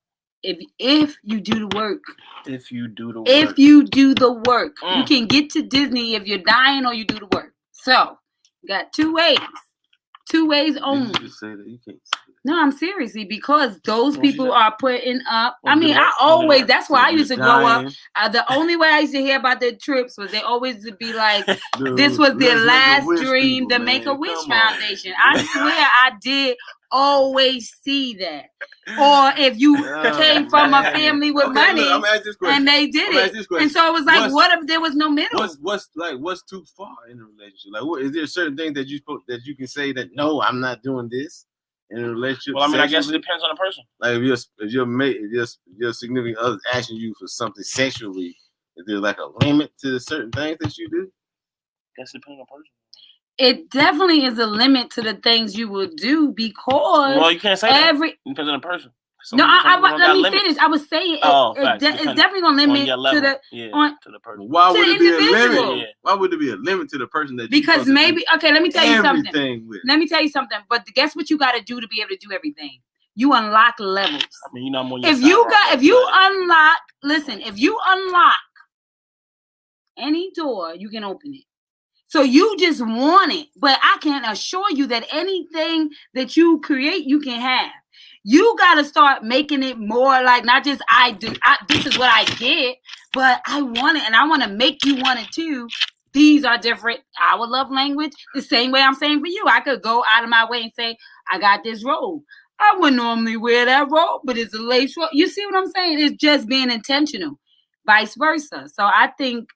If you do the work. If you do the work. If you do the work. You can get to Disney if you're dying or you do the work. So, you got 2 ways. 2 ways only. You say that. You can't say that. No, I'm seriously, because those people are putting up. I mean, I always, that's why I used to grow up. The only way I used to hear about their trips was they always would be like, this was their last dream, the Make-A-Wish Foundation. I swear I did always see that. Or if you came from a family with money and they did it. And so it was like, what if there was no middle? What's too far in a relationship? Like, is there certain things that you can say that, no, I'm not doing this? In a relationship, well, I mean, I guess it depends on the person. Like if your mate, your significant other asking you for something sexually, is there like a limit to the certain things that you do? I guess it depends on the person. It definitely is a limit to the things you will do because. Well, you can't say that. It depends on the person. Let me finish. I was saying it's definitely gonna limit to the person. Why would it be a limit? Yeah. Why would it be a limit to the person that? Because maybe let me tell you something. Let me tell you something. But guess what you got to do to be able to do everything? You unlock levels. I mean, you know, I'm on if you unlock any door, you can open it. So you just want it, but I can assure you that anything that you create, you can have. You got to start making it more like not just this is what I get, but I want it and I want to make you want it too. These are different. Our love language, the same way I'm saying for you. I could go out of my way and say, I got this robe. I wouldn't normally wear that robe, but it's a lace robe. You see what I'm saying? It's just being intentional, vice versa. So I think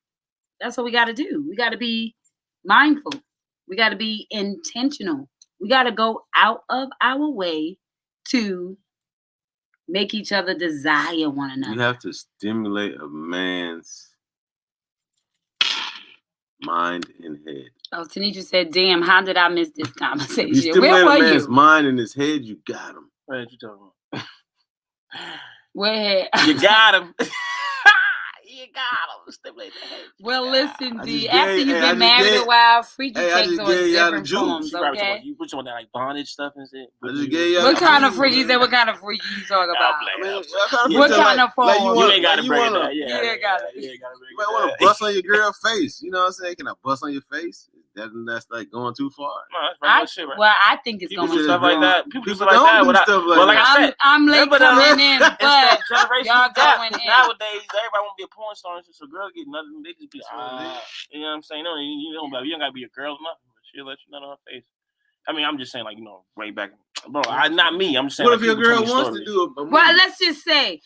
that's what we got to do. We got to be mindful. We got to be intentional. We got to go out of our way to make each other desire one another. You have to stimulate a man's mind and head. Oh, Tanisha said, damn, how did I miss this conversation? You stimulate a man's mind and his head, you got him. What you talking about? Where? You got him. You got him. Stimulate the head. Well, listen, D. After you've been married a while, freaky takes on different forms, okay? You put on that like bondage stuff and shit. What kind of freaky? What kind of freaky you talking about? What kind of form? You ain't got to bring that. You ain't got it. You might want to bust on your girl's face. You know what I'm saying? Can I bust on your face? That's like going too far. No, well, I think it's going too stuff far. like that. People stuff like that. Well, like I said, I'm late coming in, but y'all going in. Nowadays, everybody want to be a porn star, so girls get nothing. They just be, you know what I'm saying? No, you don't gotta be a girl or nothing. But she'll let you know on her face. I mean, I'm just saying, like, you know, way back, bro. Not me. I'm just saying. What if your girl wants to do a movie? Well, let's just say.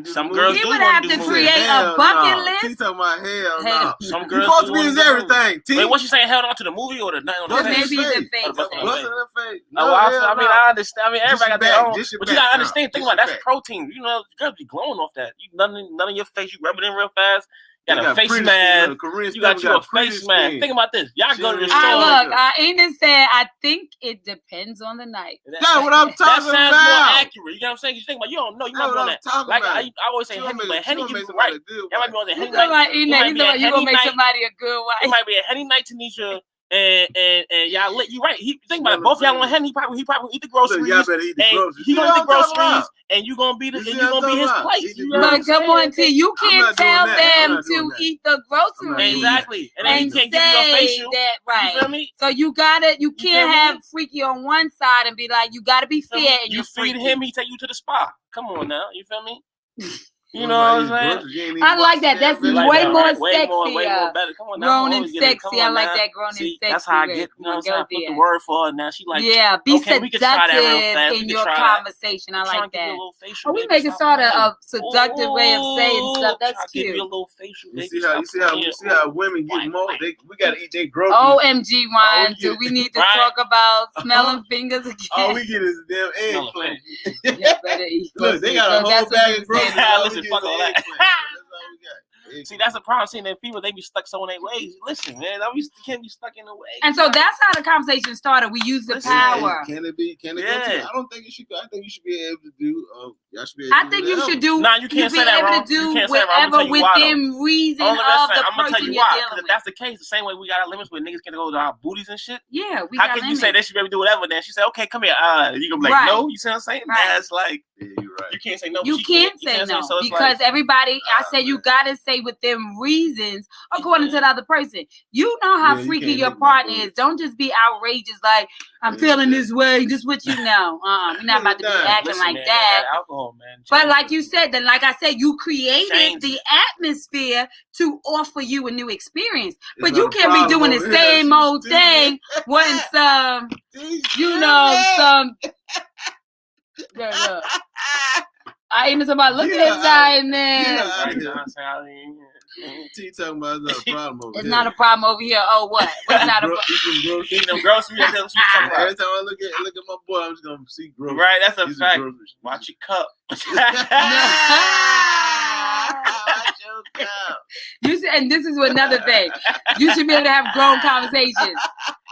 Some girls would have to create a bucket list. She's talking about hell no. Some girls supposed to be is everything. Wait, what you saying? Held on to the movie or the night on the face? Maybe it's the face. No, I mean, I understand. I mean, everybody got their own. But you gotta understand. Think about that's protein. You know, girls be glowing off that. You none of your face. You rub it in real fast. You got a face mask. You got you a face mask. Think about this. Y'all go to the store. Look, Ina said, I think it depends on the night. That's what I'm talking about. That sounds more accurate. You know what I'm saying? You think about, you don't know. You might be on that. Like I always say, Henny, but Henny, you right. That might be on the Henny night. You gonna make somebody a good wife. It might be a Henny night, Tanisha. And y'all you right. Think about it. Both y'all on Henny. He probably eat the groceries. Y'all better eat the groceries. He gonna eat the groceries, and you gonna be his plate. But come on, T. You can't tell them to eat the groceries. Exactly. And then you can't give you a facial. Right. You feel me? So you can't have freaky on one side and be like, you gotta be fair. And you feed him, he take you to the spa. Come on now. You feel me? You know what I'm saying? I like that. That's way more sexy. Way more better. Come on now. Grown and sexy. I like that grown and sexy. That's how I get. You know what I'm saying? Put the word for her. Now she like. Yeah, be seductive in your conversation. I like that. Oh, we make it sort of a seductive way of saying stuff. That's cute. Give you a little facial. You see how women get more. We gotta eat their groceries. OMG, wine. Do we need to talk about smelling fingers again? All we get is damn eggplant. You better eat. Look, they got a whole bag of groceries. Fuck all that. See, that's the problem. Seeing that people, they be stuck so in their ways. Listen, man, can't be stuck in the ways. And so that's how the conversation started. We use the power. Can it be? Can it go to? I don't think it should. I think you should be able to do. Y'all should be able I think you should do. Nah, you can't say that wrong. You be able to do whatever within reason of the person you're dealing with. If that's the case, the same way we got our limits where niggas can go to our booties and shit. Yeah, we got limits. How can you say they should be able to do whatever? Then she said, "Okay, come here." You gonna be like, "No," you see what I'm saying? That's like, yeah, you're right. You can't say no. You can't say no because everybody. I said you gotta say within reasons according to the other person. You know how freaky your partner is. Don't just be outrageous like I'm feeling this way. Just what you know. We're not about to be acting like that. Alcohol, man. But like you said, then like I said, you created the atmosphere to offer you a new experience. But you can't be doing the same old thing when some, some. I ain't somebody looking inside and then. T talking about it's not a problem over here. It's not a problem over here. Oh, what? What's not a problem? Eating them groceries. Every time I look at my boy, I'm just gonna see groceries. Right, that's a fact. Watch your cup. You should, and this is another thing. You should be able to have grown conversations.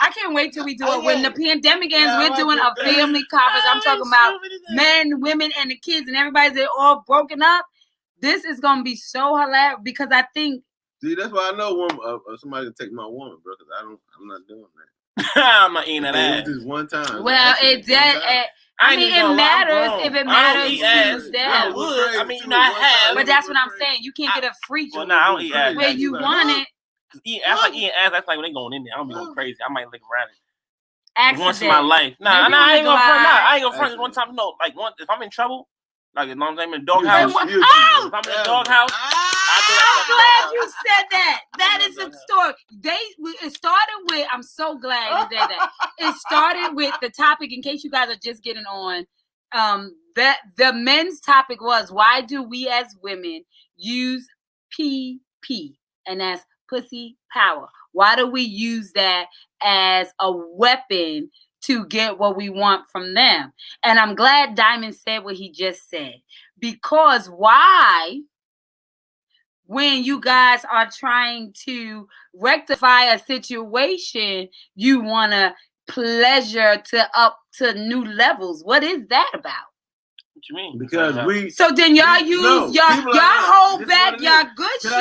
I can't wait till we do it. When the pandemic ends, we're doing a family conference. I'm talking about men, women, and the kids, and everybody's all broken up. This is gonna be so hilarious because I think. See, that's why I know somebody can take my woman, bro. Because I'm not doing that. I'm not eating that. Just one time. Well, it does. I mean, it matters if it matters to them. I would. I mean, I have. But that's what I'm saying. You can't get a free treat. Well, no, I don't eat ass. Where you want it. That's like eating ass. That's like when they going in there. I don't be going crazy. I might lick around it. Accident. Once in my life. Nah, I ain't gonna front. I ain't gonna front. One time, no. Like if I'm in trouble. Like as long as I'm in the doghouse. If I'm in the doghouse, I'm glad you said that. That is the story. It started with. I'm so glad you said that. It started with the topic. In case you guys are just getting on, that the men's topic was why do we as women use PP, and that's pussy power? Why do we use that as a weapon to get what we want from them? And I'm glad Diamond said what he just said. Because why, when you guys are trying to rectify a situation, you want to pleasure to up to new levels? What is that about? What you mean? Because So then y'all use y'all hold back y'all good shit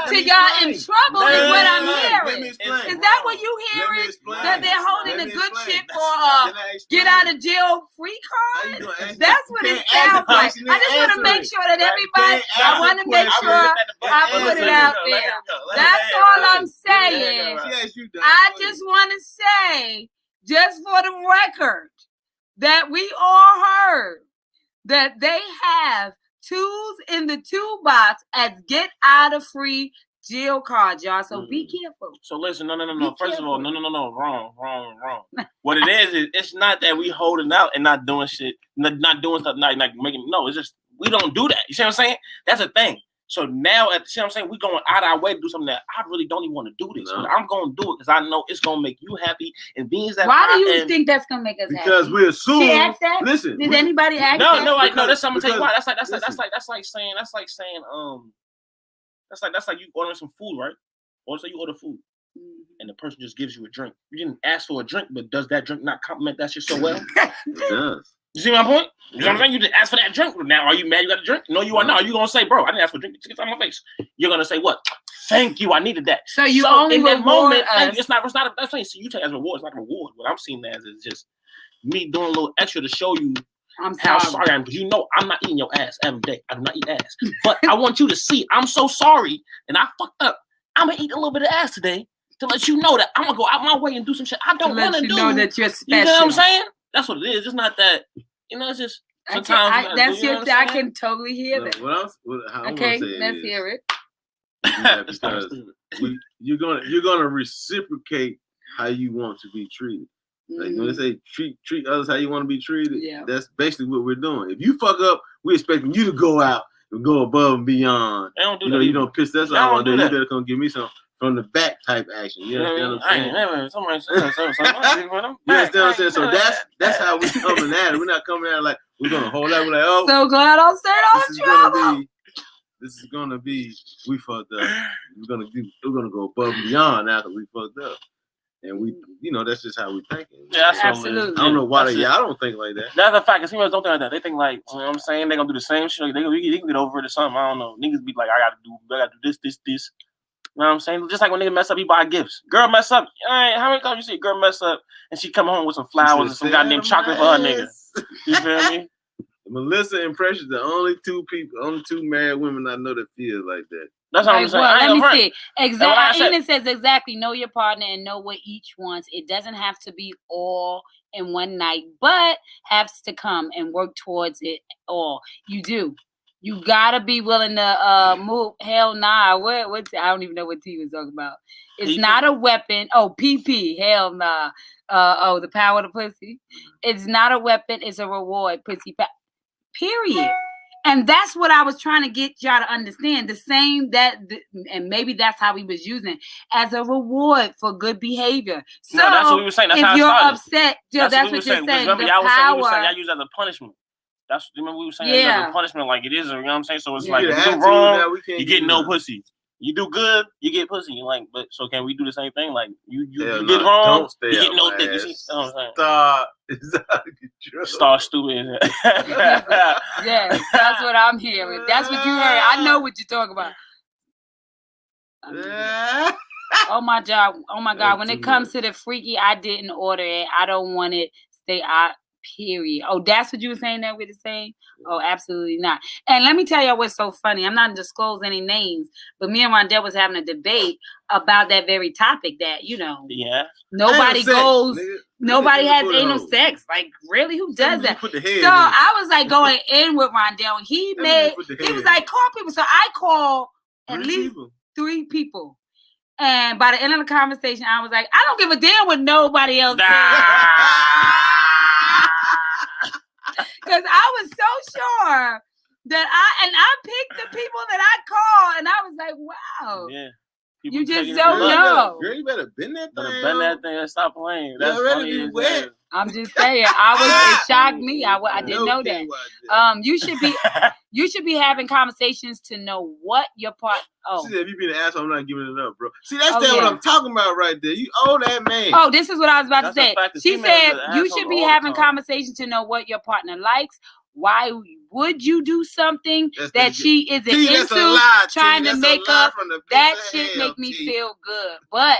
till y'all in trouble is what I'm hearing. Is that what you hearing? That they're holding the good shit for get out of jail free card? That's what it sounds like. I just want to make sure that everybody, I want to make sure I put it out there. That's all I'm saying. I just want to say, just for the record, that we all heard that they have tools in the toolbox as get out of free jail cards, y'all. So be careful. So listen, no. First of all, no. Wrong. What it is it's not that we holding out and not doing shit, not doing stuff, not making. No, it's just we don't do that. You see what I'm saying? That's the thing. So now, see what I'm saying? We're going out of our way to do something that I really don't even want to do this. No. But I'm going to do it because I know it's going to make you happy. And being that. Why do you think that's going to make us happy? Because we assume. She asked that? Listen. Did anybody ask that? No. That's I'm going to tell you why. That's like saying, that's like you ordering some food, right? Or say you order food. And the person just gives you a drink. You didn't ask for a drink, but does that drink not compliment that shit so well? It does. You see my point? You know what I'm saying? You didn't ask for that drink. Now, are you mad you got a drink? No, you are not. Are you going to say, bro, I didn't ask for a drink. Get out of my face. You're going to say what? Thank you. I needed that. So you only in that moment, us. it's not that's what you take as a reward. It's not a reward. What I'm seeing as is just me doing a little extra to show you how sorry I am. Because you know I'm not eating your ass every day. I do not eat ass. But I want you to see I'm so sorry and I fucked up. I'm going to eat a little bit of ass today to let you know that I'm going to go out my way and do some shit I don't want to do. To let you know that you're special. You know what I'm saying? That's what it is. It's not that. You know, it's just sometimes. I can totally hear that. Okay, let's hear it. Because you're gonna reciprocate how you want to be treated. Like when they say treat others how you want to be treated, that's basically what we're doing. If you fuck up, we're expecting you to go out and go above and beyond. They don't do that. You don't piss us off all day. You better come give me some from the back type action. You understand what I'm saying? You understand what I'm saying? So that's how we're coming at it. We're not coming at it like we're gonna hold out. We're like, oh, so glad I stayed on trouble. This is gonna be we fucked up. We're gonna go above and beyond after we fucked up. And we, that's just how we thinking. Yeah, absolutely. I don't know why I don't think like that. That's a fact. Because females don't think like that. They think like, you know what I'm saying? They're gonna do the same shit. They can get over it or something. I don't know. Niggas be like, I gotta do this. You know what I'm saying? Just like when niggas mess up, he buy gifts. Girl mess up. All right, how many times you see a girl mess up and she come home with some flowers and some goddamn chocolate for her nigga? You feel me? Melissa and Precious, the only two married women I know that feel like that. That's what I'm saying. Let me see. Exactly. Eden says exactly. Know your partner and know what each wants. It doesn't have to be all in one night, but has to come and work towards it all. You do. You gotta be willing to move. Hell nah. What? I don't even know what T was talking about. It's not a weapon. Oh, PP. Hell nah. The power of the pussy. It's not a weapon. It's a reward. Pussy. Period. And that's what I was trying to get y'all to understand. The same and maybe that's how we was using it, as a reward for good behavior. So no, that's what we were saying. That's if how you're started. upset, that's what you're saying. Remember, y'all was saying y'all use it as a punishment. Remember we were saying it as a punishment, like it is. You know what I'm saying? So it's like if you do wrong, you get no pussy. You do good, you get pussy. Like, but so can we do the same thing? Like you did wrong, you get no dick. You see what I'm saying? Start stupid. Yes, that's what I'm hearing. That's what you heard. I know what you're talking about. Oh my God. When it comes to the freaky, I didn't order it. I don't want it. Stay out. Period. Oh, that's what you were saying there with the same? Oh, absolutely not. And let me tell y'all what's so funny. I'm not going to disclose any names, but me and Rondell was having a debate about that very topic that, nobody goes, nobody has anal sex. Like, really? Who does that? So I was like going in with Rondell. And he was like, call people. So I call at least 3 people. And by the end of the conversation, I was like, I don't give a damn what nobody else says. Because I was so sure that I picked the people that I called, and I was like, wow. Yeah. You just don't know. Girl, you better bend that thing. Bend that thing and stop playing. That's funny. I'm just saying. It shocked me. I didn't know that. You should be having conversations to know what your part. Oh, she said, if you be an asshole, I'm not giving it up, bro. See, that's what I'm talking about right there. You owe that man. Oh, this is what I was about to say. She said you should be having conversations to know what your partner likes. Why would you do something that she isn't into? Trying to make up that shit make me feel good, but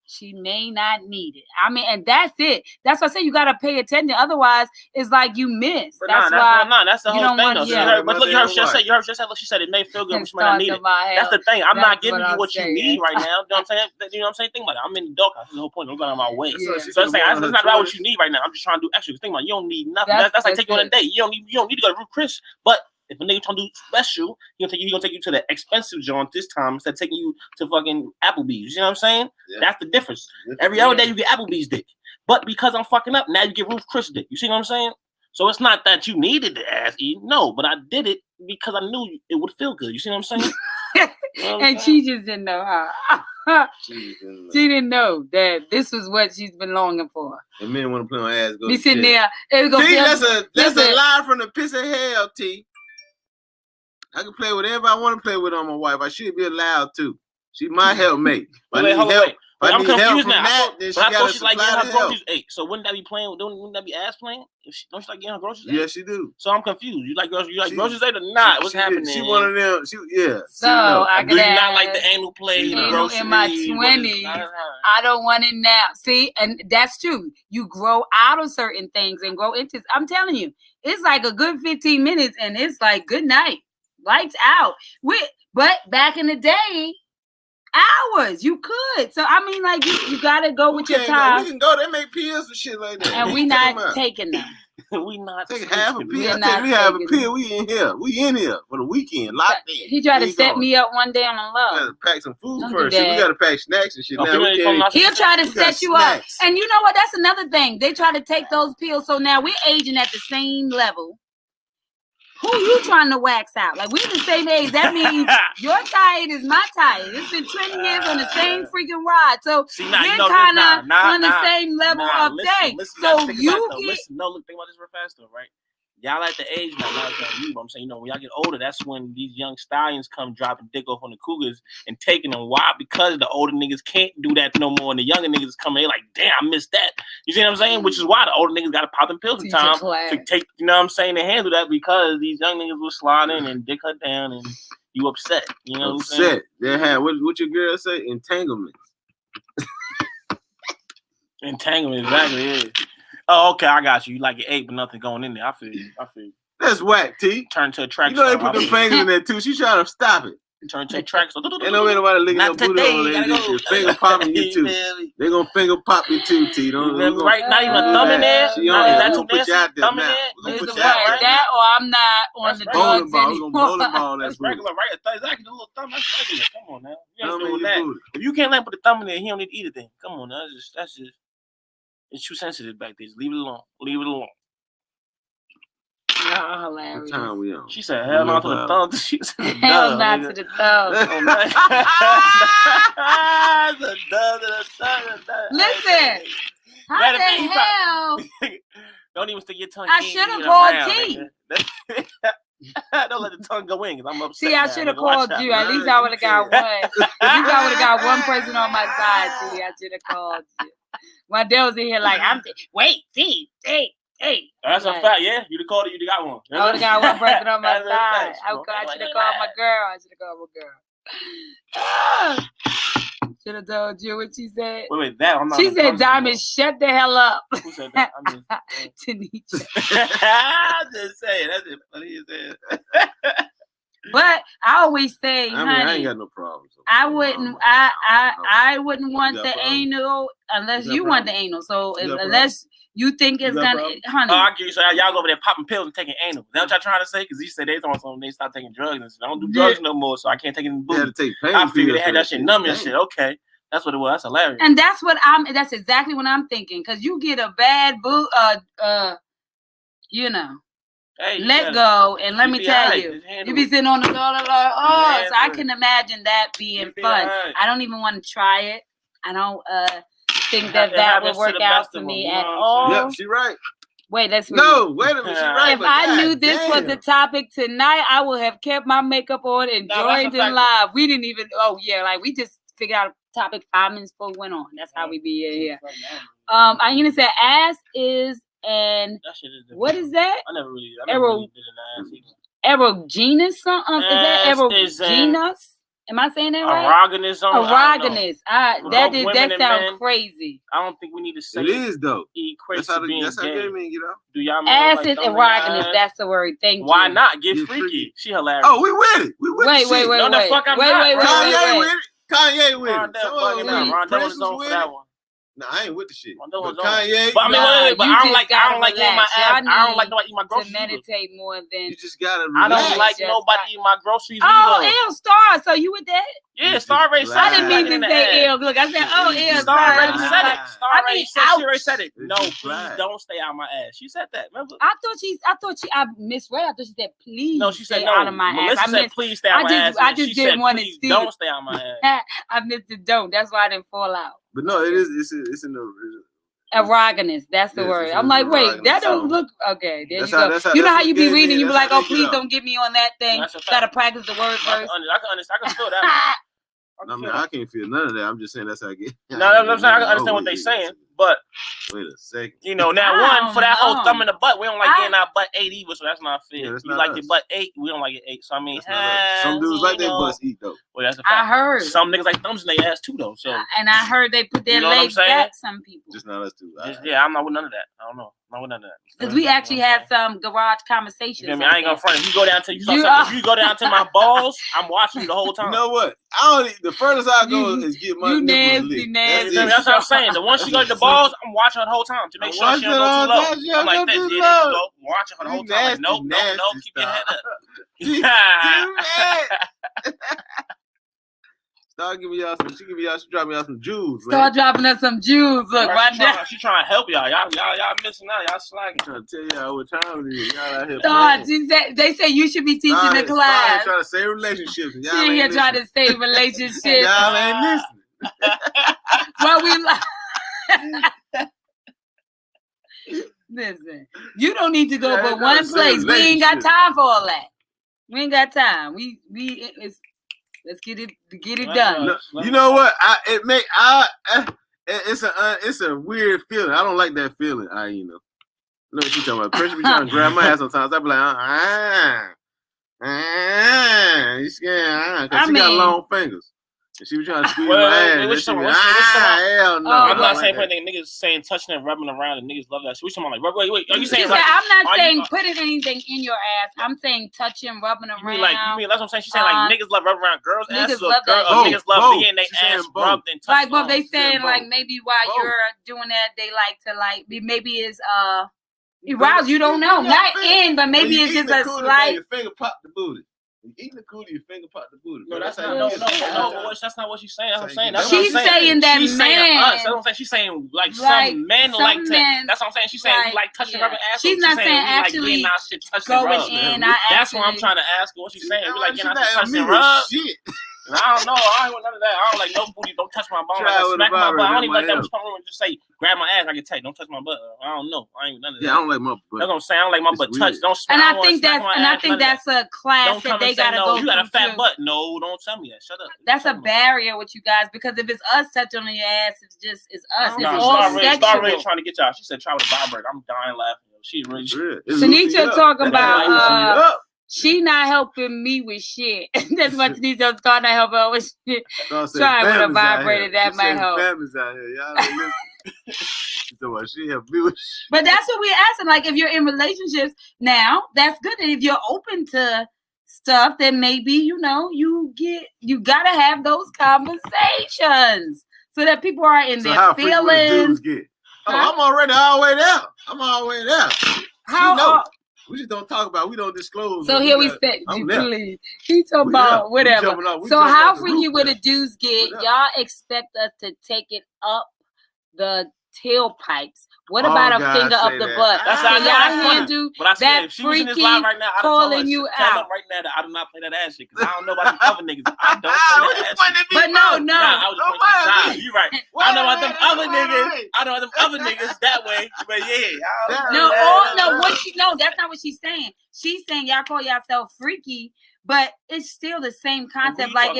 she may not need it. I mean, and that's it. That's why I say you gotta pay attention. Otherwise, it's like you miss. That's the whole thing. Though. But look, you heard she said it may feel good, but she might not need it. That's the thing. I'm not giving you what you need right now. You know what I'm saying? You know what I'm saying? Think about it. I'm in the dog house. That's the whole point. I'm going on my way. So it's like it's not about what you need right now. I'm just trying to do extra. Think about it. You don't need nothing. That's like taking you on a date. You don't need to go to Ruth Chris, but if a nigga trying to do special, he gonna take you to the expensive joint this time instead of taking you to fucking Applebee's. You know what I'm saying? Yeah. That's the difference. Every other day you get Applebee's dick, but because I'm fucking up, now you get Ruth Chris dick. You see what I'm saying? So it's not that you needed the ass eat, no, but I did it because I knew it would feel good. You see what I'm saying? And she just didn't know how. She didn't know that this was what she's been longing for. And men want to play on ass. Go be sitting there. That's a lie from the piss of hell, T. I can play whatever I want to play with on my wife. I should be allowed to. She my helpmate. I'm confused now. I thought she like getting her groceries. Hey, so wouldn't that be playing? Wouldn't that be ass playing? Don't she like getting her groceries? Yeah, she do. So I'm confused. You like groceries or not? What's happening? She one of them. So I do you not like the anal play? Anal in my 20s. I don't want it now. See, and that's true. You grow out of certain things and grow into. I'm telling you, it's like a good 15 minutes, and it's like good night. Lights out. But back in the day, hours you could. So I mean, like you gotta go with your time. We can go. They make pills and shit like that. And we not taking them. We not take half a pill. Take me half a pill. We in here. We in here for the weekend. Locked in. He tried to set me up one day on the low. We gotta pack some food first. We gotta pack snacks and shit. He'll try to set you up. And you know what? That's another thing. They try to take those pills. So now we're aging at the same level. Who you trying to wax out? Like, we the same age. That means your tire is my tire. It's been 20 years on the same freaking ride. So we're kind of on the same level of thing. So you get... Listen, think about this real fast though, right? y'all at the age now, not you, but I'm saying, when y'all get older, that's when these young stallions come dropping dick off on the cougars and taking them. Why? Because the older niggas can't do that no more, and the younger niggas come in, they like, damn, I missed that. You see what I'm saying? Which is why the older niggas got to pop them pills in time to take, to handle that, because these young niggas will slide in and dick her down, and you upset. You know what I'm saying? They had, what your girl say? Entanglement. Entanglement, exactly, yeah. Oh, okay, I got you. You like your 8, but nothing going in there. I feel you. That's whack, T. Turn to a track. You know they put the fingers in there too. She trying to stop it. Turn to a track. Ain't nobody licking no booty on there. They finger popping you too. They gonna finger pop you too, T. Don't right, not even a thumb in there. She gonna put you out there now. That or I'm not on the drugs anymore. Bowling ball, that's regular, right? Exactly, the little thumb. That's regular. Come on now. You understand that? If you can't let him put the thumb in there, he don't need to eat a thing. Come on now. That's just. It's too sensitive back there. Just leave it alone. Leave it alone. Y'all hilarious. What time we on? She said, hell no to the thumb. She said, hell not to the thumb. Listen. How the hell? Don't even stick your tongue in. I should have called T. Don't let the tongue go in, because I'm upset. See, I should have called you. At least I would have got one. At least I would have got one person on my side, T. I should have called you. My dad was in here like, wait, T, hey. That's a fact, yeah. You'd have called it, you'd have got one. I would have got one person on my side. I should have called my girl. Should have told you what she said. Wait, that I'm not. She said, Diamond, shut the hell up. Who said that? I mean, Tanisha. I'm just saying, that's it. Funny as hell. But I always say, honey, I ain't got no problems. I wouldn't want the anal unless you want the anal. So unless you think it's gonna, honey. Oh, I get you. So y'all go over there popping pills and taking anal. Is that what y'all trying to say? Because you said they start taking drugs and I don't do drugs no more, so I can't take any booze. I figured they had that shit numb and shit. Okay. That's what it was. That's hilarious. And that's exactly what I'm thinking. Because you get a bad hey, let go, and let me tell you, you be sitting on the floor like, oh, so I can imagine that being fun. I don't even want to try it. I don't think that would work out for me at all. Yep, she right. Wait, let's read. No, wait a minute, she right. If I knew this was the topic tonight, I would have kept my makeup on and joined in live. We didn't even, we just figured out a topic 5 minutes before we went on. That's how we be in here. I'm gonna say ass is and what is that? I never really did an ass either. Erogenous something? Is that erogenous? Am I saying that right? Erogenous. That sounds crazy. I don't think we need to say it is though. That's how gay men get out. Do y'all ass is erogenous? That's the word. Thank you. Why not? Get freaky. She hilarious. Oh, we with it. Wait. No, the fuck I'm not. Kanye with it. Kanye with it. Rondell was on for that one. No, I ain't with the shit. But Kanye. But I don't like eating my ass. I don't like nobody eating my groceries. To meditate more than you just gotta relax. I don't like nobody eating my groceries. Oh, Star. So you with that? Yeah, Star already said it. I didn't mean to say ill. Look, I said, Star already said it. Star already said it. No, please don't stay out my ass. She said that. Remember? I misread. I thought she said, please. No, she said no. Out of my Melissa ass. said, please stay out my ass. I just didn't want to see. Don't stay out my ass. I missed the don't. That's why I didn't fall out. But no, it is. It's in the. Erogenous, that's the word. I'm like, wait, that don't look okay. There you go. You know how you be reading, you be like, oh, please don't get me on that thing. Gotta practice the word first. I can understand. I can feel that. I can't feel none of that. I'm just saying that's how I get. No, I'm saying I can understand what they're saying, but wait a second. Now one for that whole thumb in the butt, we don't like getting our butt ate either, so that's not fair. Yeah, you like your butt ate, we don't like it ate. So I mean, some dudes like their butts eat though. Well, that's a fact. I heard some niggas like thumbs in their ass too though. So and I heard they put their legs back. Some people. Just not us two. Yeah, I'm not with none of that. I don't know. I'm not with none of that. Because we actually had some garage conversations. I ain't gonna front. If you go down to you go down to my balls, I'm watching you the whole time. You know what? The furthest I go is get my nipples licked. That's what I'm saying. The one she go to the balls, I'm watching her the whole time to make sure she don't go too low. I'm like this. Yeah, watching her the whole time. Like, nope, keep your head up. Start giving y'all some. She drop me out some Jews. Start dropping us some Jews. Look, right now. She trying to help y'all. Y'all missing out. Y'all slacking. Trying to tell y'all what time it is. Y'all out here. They say you should be teaching the class. Trying to save relationships. Y'all ain't here trying to save relationships. Y'all ain't listening. Well, we like. Listen, you don't need to go but one place. We ain't got time for all that. We ain't got time. Let's get it done. You know what? It's a weird feeling. I don't like that feeling. You know what she's talking about. Pressure be trying to grab my ass sometimes. I be like, you scared? Because she got long fingers. And she was trying to squeeze my ass. Hell no. I'm not saying putting niggas saying touching and rubbing around and niggas love that. So we talking like, wait. Are you saying like? I'm not saying putting anything in your ass. I'm saying touching, rubbing around. You mean that's what I'm saying? She's saying like niggas love rubbing around girls' asses. Niggas love getting their ass rubbed and touched. Like, but they saying like maybe while you're doing that, they like to like maybe it's aroused. You don't know, not in, but maybe it's just a slight. Your finger pop the booty. Eating the cootie, your finger pop the booty. No, that's not what she's saying. That's what I'm saying. She's saying that she's man. Saying us. That's what I'm saying. She's saying like some men like to. That's what I'm saying. She's saying like touching rubbing ass. She's not saying actually going in. That's what I'm trying to ask her. What she's saying. We're like getting out touch and rub. I don't know. I ain't want none of that. I don't like no booty. Don't touch my bone. Like smack my butt. I don't even like that. When she come and just say, grab my ass. I can tell you, don't touch my butt. I don't know. I ain't none of that. Yeah, I don't like my butt. That's what I'm saying. I don't like my butt touched. Don't smack. And I think that's a class that they gotta go. You got a fat butt. No, don't tell me that. Shut up. That's a barrier with you guys because if it's us touching on your ass, it's us. It's all sexual. Star really trying to get y'all. She said, "Try with a vibrator." I'm dying laughing. She really. Tanisha talking about. She not helping me with shit. That's what Tanisha was calling. Not helping her with shit. Try with a vibrator that might help. Families out here, y'all don't listen. She help me with shit. But that's what we're asking. Like, if you're in relationships now, that's good. And if you're open to stuff, then maybe you gotta have those conversations so that people are in their feelings. I'm already all the way there. I'm all the way there. How? We just don't talk about. We don't disclose. So here we sit. Please. He talking about whatever. So how freaky would the dudes get? Y'all expect us to take it up the tailpipes? What about a finger up the butt? That's how y'all handle that freaky calling you out. Right now, I do not play that ass shit because I don't know about them other niggas. I don't play that ass shit. But no. I was pointing to you right. I know about them other niggas. I know them other niggas that way. But that's not what she's saying. She's saying y'all call yourself freaky, but it's still the same concept. Like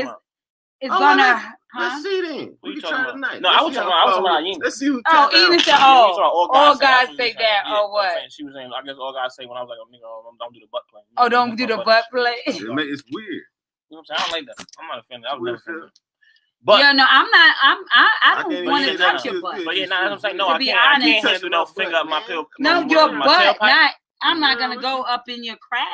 it's gonna. Let's see then. We can try tonight. No, I was talking about Ina. Let's see who. Ina said, all guys say that. Or what? She was saying, I guess all guys say when I was like, don't do the butt play. Don't do the butt play. It's weird. You know what I'm saying? I don't like that. I'm not offended. I was never offended. But no, I'm not. I don't want to touch your butt. But that's what I'm saying. No, I can't handle no finger up my pill. No, your butt. Not. I'm not gonna go up in your crack.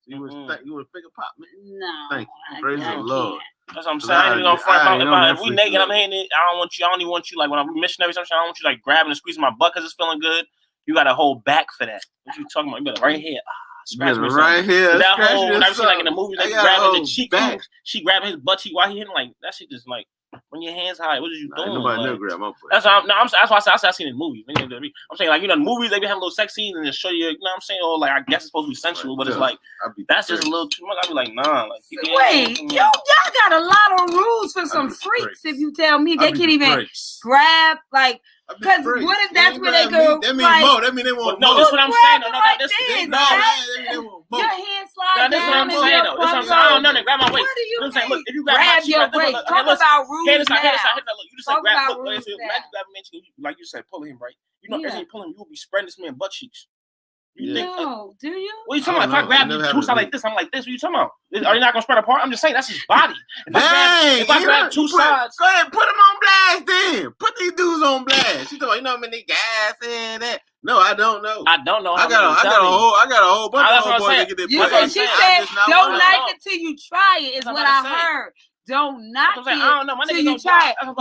You would finger pop me? No. Thank you. Praise the Lord. That's what I'm saying. I ain't even gonna front about if we naked, I'm hitting it. I don't even want you like when I'm missionary something. I don't want you like grabbing and squeezing my butt because it's feeling good. You gotta hold back for that. What you talking about? You better right here. Scratch me right here. That whole when I see like in the movies, like grabbing the cheek, she grabbing his butt cheek while he hitting like that shit just like when your hands high. What are you doing? Nobody never grab my butt. That's why I said I seen it in movies. I'm saying like in movies they be having little sex scenes and they show you, you know what I'm saying? Or like I guess it's supposed to be sensual, but it's like that's just a little too much. I'd be like, nah. Like wait, y'all got a lot of rules for some freaks. If you tell me they can't even grab like. Because what if that's where they go? That means more. That means they want more. No, that's what I'm saying. Your hand slide down. That's what I'm saying. Though. That's what I'm saying. I don't know. Grab my waist. What do you mean? Look, if you grab your waist, talk about rules now. You just like grab. Like you said, pull him right. You know, as you pull him, you will be spreading this man butt cheeks. You think? No, do you? What are you talking about? If I grab you two sides like this, I'm like this. What are you talking about? Are you not gonna spread apart? I'm just saying that's his body. If I grab two sides, go ahead, put him on blast. Then put these dudes on blast. You know how many guys saying that? No, I don't know. I don't know. I got a whole bunch of boys that get their butt. She said, "Don't like it till you try it." Is what I heard. Don't knock it. I don't know. My niggas don't lie. I don't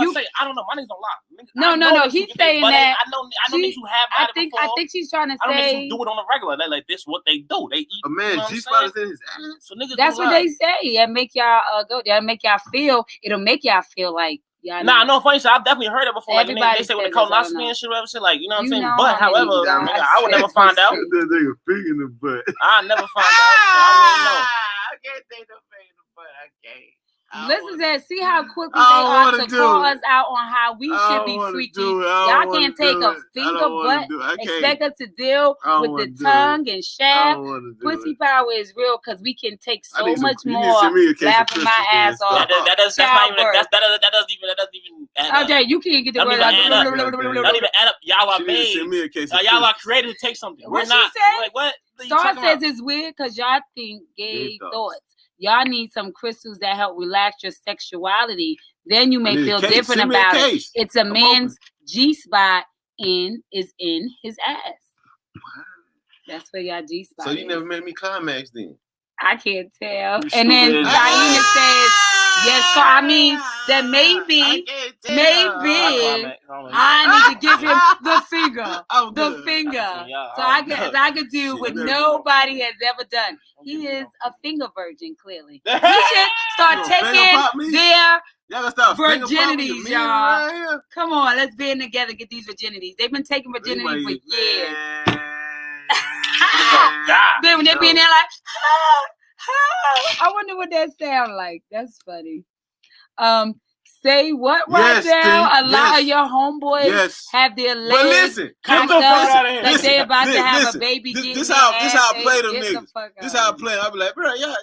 know. My niggas don't lie. No. He's saying that. I know niggas who have had it before. I think she's trying to say. I don't niggas who do it on a regular. They like this. What they do? They eat. A man, G-spot is in his ass. So niggas. That's what they say. That make y'all go. That make y'all feel. It'll make y'all feel like. Nah, no funny shit. I've definitely heard it before. Like they say with the colonoscopy and shit, whatever. Shit, like you know what I'm saying. But however, I would never find out. That nigga finger in the butt. I never find out. So I wouldn't know. I can't take no finger in the butt. I can't. Listen to that. See how quickly they are to call us out on how we should be freaky. Y'all can't take a finger butt. Expect us to deal with the tongue and shaft. Pussy power is real because we can take so much more. Laughing my ass off. That doesn't even. Okay, you can't get the word out. Not even add up. Y'all are made. Y'all are created to take something. We're not. Like what? Star says it's weird because y'all think gay thoughts. Y'all need some crystals that help relax your sexuality. Then you may feel different about it. It's a man's G-spot is in his ass. That's where y'all G-spot So you never made me climax then? I can't tell. And then Diana says, yes, so I mean that maybe I need to give him the finger. The finger. So I could do what nobody has ever done. He is a finger virgin, clearly. We should start taking their virginities, y'all. Come on, let's band together, get these virginities. They've been taking virginity for years. Then when they be in there like, I wonder what that sound like. That's funny. Say what right now? A lot of your homeboys have their legs cocked up like they about to have a baby. This how I play them niggas. This how I play. I be like, bro, yeah,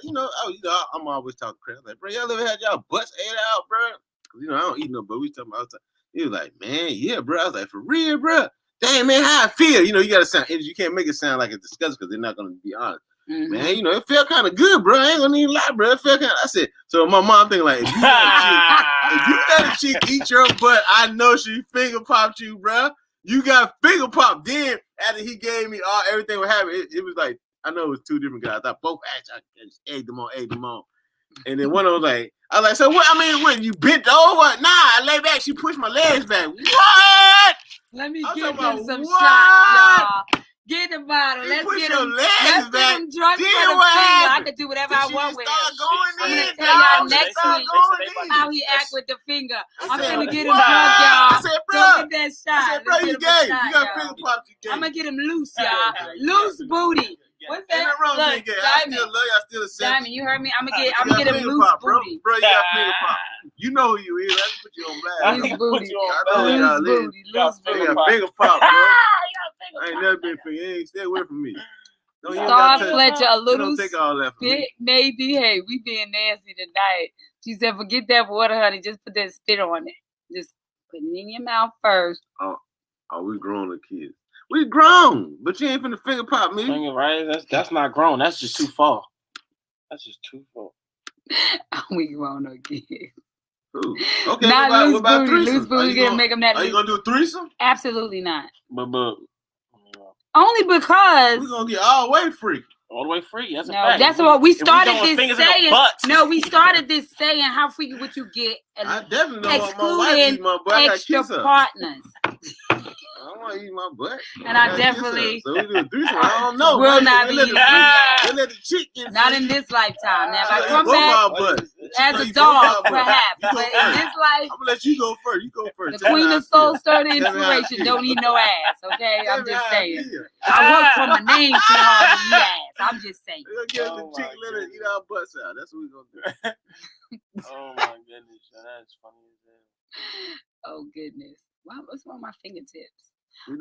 I'm always talking crap. Like, bro, y'all ever had y'all butts ate out, bro? I don't eat no, but we talking about. He was like, man, yeah, bro. I was like, for real, bro. Damn, man, how I feel? You gotta sound. You can't make it sound like it's disgusting because they're not gonna be honest. Mm-hmm. Man, it felt kind of good, bro. I ain't gonna even lie, bro. It felt kind of. I said, so my mom thinking like, if you let a chick eat your butt, I know she finger popped you, bro. You got finger popped. Then after he gave me everything what happened, it was like, I know it was two different guys. I thought both actually, I just egged them on. And then one of them was like, I was like, so what? I mean, what? You bent over? Nah, I lay back. She pushed my legs back. What? Let me give them some shots, y'all. Get the bottle. Let's get them drunk for the finger. I could do whatever I want with it. I'm going to tell y'all next week how he act with the finger. I'm going to get him drunk, y'all. I said, bro. Don't get that shot. I said, bro, you gay. You got finger popped, you gay. I'm going to get him loose, y'all. Loose booty. What's that? Ain't nothing wrong with gay. I still love you. I still accept you. Diamond, you heard me? I'm going to get him loose booty. Bro, you got finger pop. You know who you is. Let's put you on blast. Loose booty. Loose booty. You got finger pop, bro. I ain't never been finger. You ain't stay away from me. Star Fletcher, a little take all that spit, maybe. Hey, we being nasty tonight. She said, forget that water, honey. Just put that spit on it. Just put it in your mouth first. Oh, we grown the kids. We grown, but you ain't finna finger pop me. Finger, right? That's not grown. That's just too far. We grown the kids. Ooh. Okay, not what about threesome? Loose booty gonna make them that. Are you gonna do a threesome? Absolutely not. But only because we're gonna get all the way free. All the way free. That's a fact. That's what we started this saying. No, we started this saying how freaky would you get? I definitely know what my wife eat my butt. Extra partners. I don't want to eat my butt. And I definitely so we do a threesome. I don't know. Will not be let the chick get not in this lifetime. Now, if I come back as a dog, perhaps. But in this life, I'm gonna let you go first. You go first. The queen of soul stirred inspiration don't need no ass. Okay, I'm just saying. I work for my name too hard to eat ass. I'm just saying. We're gonna get the chick, let her eat our butts out. That's what we're gonna do. Oh my goodness, that's funny as hell. Oh goodness. Wow, what's on my fingertips?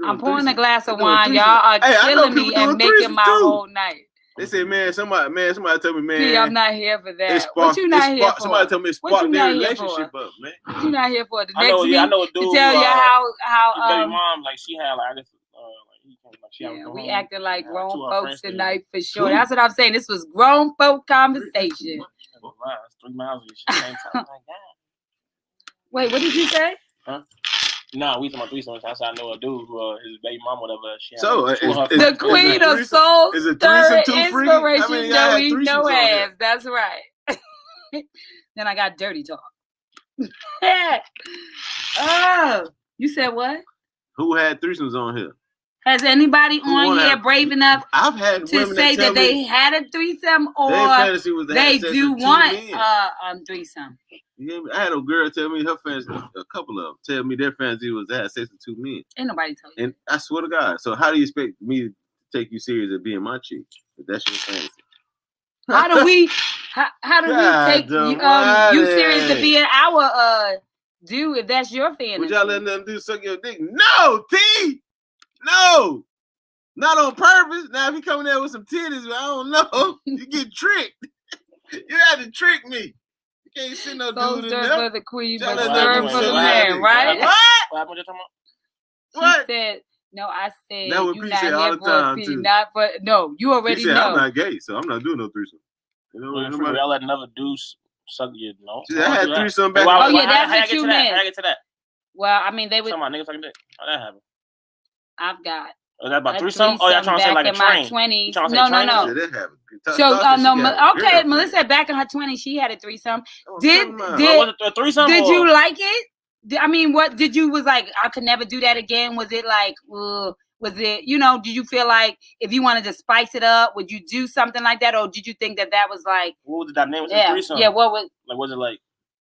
I'm pouring a glass of wine. Y'all are killing me and making my whole night. They say, somebody told me, man. See, I'm not here for that. What you not here for? Somebody told me it sparked their relationship up, man. What you not here for? The next week I know a dude to tell you how baby mom, like she had like we acting like grown folks tonight for sure. That's what I'm saying. This was grown folk conversation. 3 miles. Wait, what did you say? Huh? No, we talking about threesome. I know a dude who his baby mama, whatever. She the queen of soul stirred inspiration. Don't eat no ass. That's right. Then I got dirty talk. Oh, you said what? Who had threesomes on here? Has anybody on here brave enough to say that they had a threesome or they do want a threesome? Yeah, I had a girl tell me her fantasy, a couple of them tell me their fantasy was to have sex with 2 men. Ain't nobody tell you. And I swear to God. So how do you expect me to take you serious as being my chick if that's your fantasy? How How do we take you serious to be an our dude if that's your fantasy? Would y'all let them do suck your dick? No, T. No. Not on purpose. Now if you coming there with some titties, I don't know. You get tricked. You had to trick me. You can't sit no dude in there. For the queen, but stir for the man, right? What? She said, no, I said that you not here for a too. Not for no. You already said, know. I'm not gay, so I'm not doing no threesome. You know, y'all let another dude suck you. No, I had threesome back. Oh yeah, that's what you meant. How I get to that? Well, I mean, they would. Some of my niggas sucking dick. How that happen? I've got. Is that about threesome? Oh, y'all trying to say like a train? 20s. No. Okay, Melissa, back in her 20s, she had a threesome. Did a threesome? Did you like it? I mean, what did you was like? I could never do that again. Was it like? Was it? Did you feel like if you wanted to spice it up, would you do something like that, or did you think that was like? What was the dynamic of the threesome? Yeah. What was? Like, was it like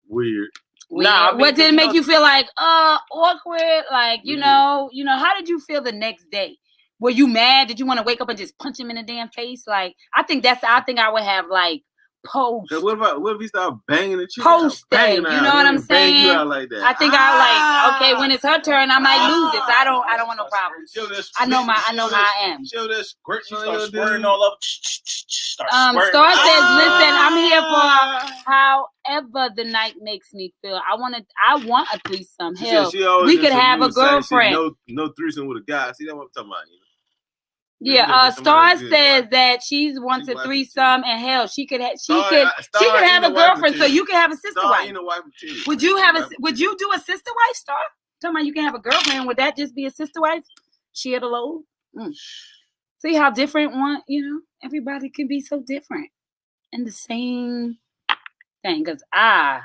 weird? Nah, what did it make you feel like awkward? Like, you know, how did you feel the next day? Were you mad? Did you want to wake up and just punch him in the damn face? Like, I think I would have like post. What if he start banging the chick? Post day, you know what I'm saying? You out like that. I think I like, okay, when it's her turn, I might lose it. So I don't want no problems. I know how I am. Show that squirt squirting all up. Star says, listen, I'm here for however the night makes me feel. I want a threesome. Hell, we could have a girlfriend. No threesome with a guy. See, that's what I'm talking about. Yeah, Star says that she wants a threesome, and hell, she could have a girlfriend, so you can have a sister wife. Would you do a sister wife, Star? Talking about you can have a girlfriend, would that just be a sister wife? Share the load. See how different everybody can be so different in the same thing. Because I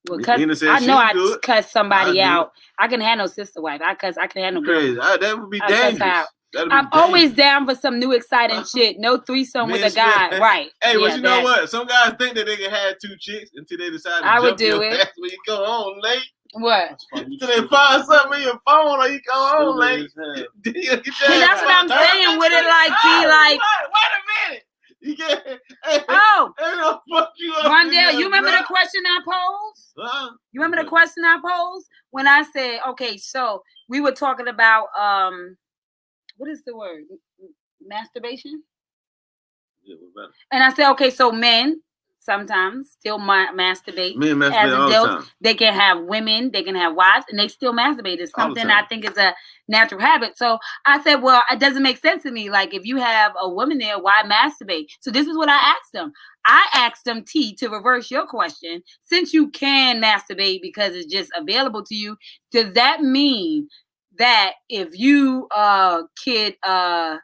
know I cuss somebody out. I can have no sister wife. I can have no girlfriend. That would be dangerous. I'm always down for some new exciting shit. No threesome with a guy, right? Hey, but you know what? Some guys think that they can have two chicks until they decide to jump your ass when you go home late. What? Until they find something in your phone or you go home late. That's what I'm saying. Would it be like? Wait a minute. You can't. Fuck you up. Rondell, you remember the question I posed? You remember the question I posed when I said, okay, so we were talking about what is the word? Masturbation? Yeah, and I said, okay, so men sometimes still masturbate. Men masturbate all the time. They can have women, they can have wives, and they still masturbate. It's something I think is a natural habit. So I said, well, it doesn't make sense to me. Like, if you have a woman there, why masturbate? So this is what I asked them. I asked them, T, to reverse your question. Since you can masturbate because it's just available to you, does that mean that if you could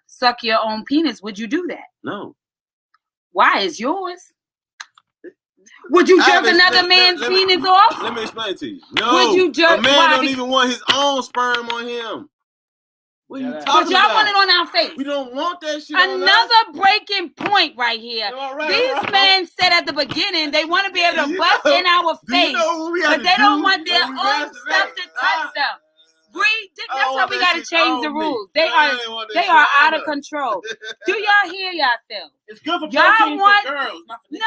suck your own penis, would you do that? No. Why? It's yours. Would you jerk another man's penis off? Let me explain to you. No. Would you jerk? A man don't even want his own sperm on him. What are you talking about? But y'all want it on our face. We don't want that shit. Another breaking point right here. These men said at the beginning they want to be able to bust in our face, but they don't want their own stuff to touch them. That's why we got to change the rules. They are out of control. Do y'all hear yourselves? It's good for protein for girls. No,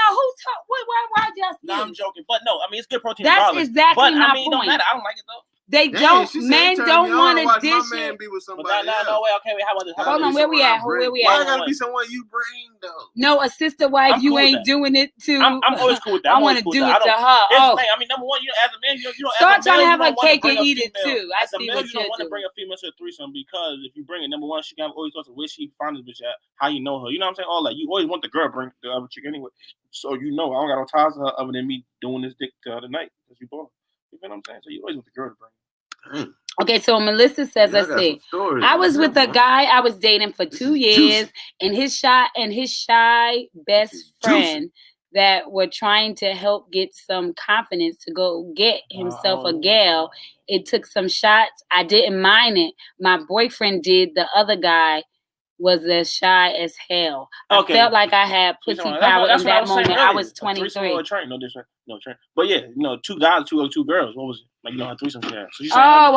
why just? No, I'm joking. But no, I mean it's good protein. That's exactly my point. It don't matter. I don't like it though. They don't. Men don't want to dish it. Man be with somebody no way. Okay, wait. How about this? Hold on. Where we at? Why gotta be someone you bring though? No, a sister wife. You ain't doing it to. I'm always cool with that. I want to do it to her. Oh, I mean, number one, as a man, you don't start trying to have a cake and eat it too. I see what you don't want to bring a female to a threesome because if you bring it, number one, she can have always thoughts of where she find this bitch at, how you know her. You know what I'm saying? All that. You always want the girl bring the other chick anyway. So I don't got no ties to her other than me doing this dick the other night because you bought her. You know what I'm saying? So you always want the girl to bring. Okay, so Melissa says, let's see. I was with a guy I was dating for 2 years, and his shy best friend that were trying to help get some confidence to go get himself a gal. It took some shots. I didn't mind it. My boyfriend did. The other guy was as shy as hell. Okay. I felt like I had pussy power in that moment. I was 23. No train. But yeah, 2 guys, two girls. What was it? Like, her threesome she had. So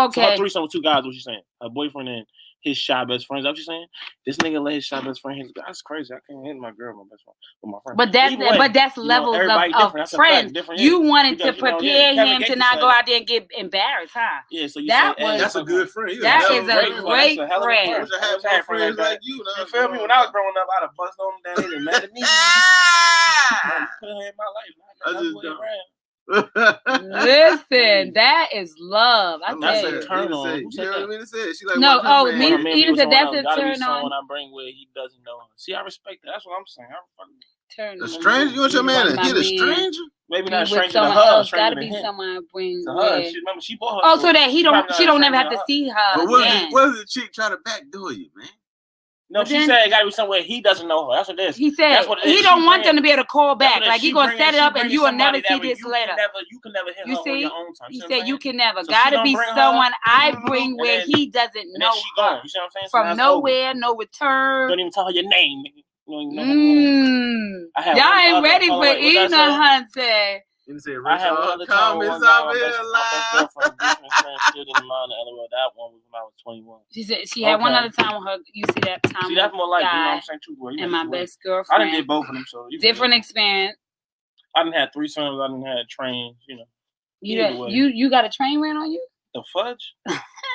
okay. So her threesome with 2 guys, what you saying? Her boyfriend and his shy best friend. Is that what you're saying? This nigga let his shy best friend hit. That's crazy. I can't hit my girl, my best friend, with my friend. But that's levels of friends. You wanted to prepare him to not go out there and get embarrassed, huh? Yeah, so that's a good friend. That is a great friend. I wish I had friends like you. You feel me? When I was growing up, I'd have bust on them down and mad at me. Put her in my life. Listen, that is love. I tell you. Turn on. You know what I mean to say? She like, no, Eden said that's a turn on. When I bring where he doesn't know. See, I respect that. That's what I'm saying. Turn a stranger? You want your man to hit a stranger? Maybe not a stranger to her. Gotta be someone I bring to her. Remember, she bought her. Oh, so that she don't ever have to see her. But what is the chick trying to backdoor you, man? No, she said it got to be somewhere he doesn't know her. That's what it is. He said that's what it is. He don't want them to be able to call back. Like he gonna set it up and you will never see this later. You can never hit her on your own time. He said you can never. Gotta be someone I bring where he doesn't know her. You see what I'm saying? From nowhere, no return. Don't even tell her your name. Y'all ain't ready for Eden Hunter. I have another comments out here live. That one was when I was 21. She said she had one other time with her. You see that time? See, that's more like, you know what I'm saying, too, boy. And my best girlfriend. I done did both of them, so different experience. I done had threesomes. I done had trains. You know. You got a train ran on you? The fudge?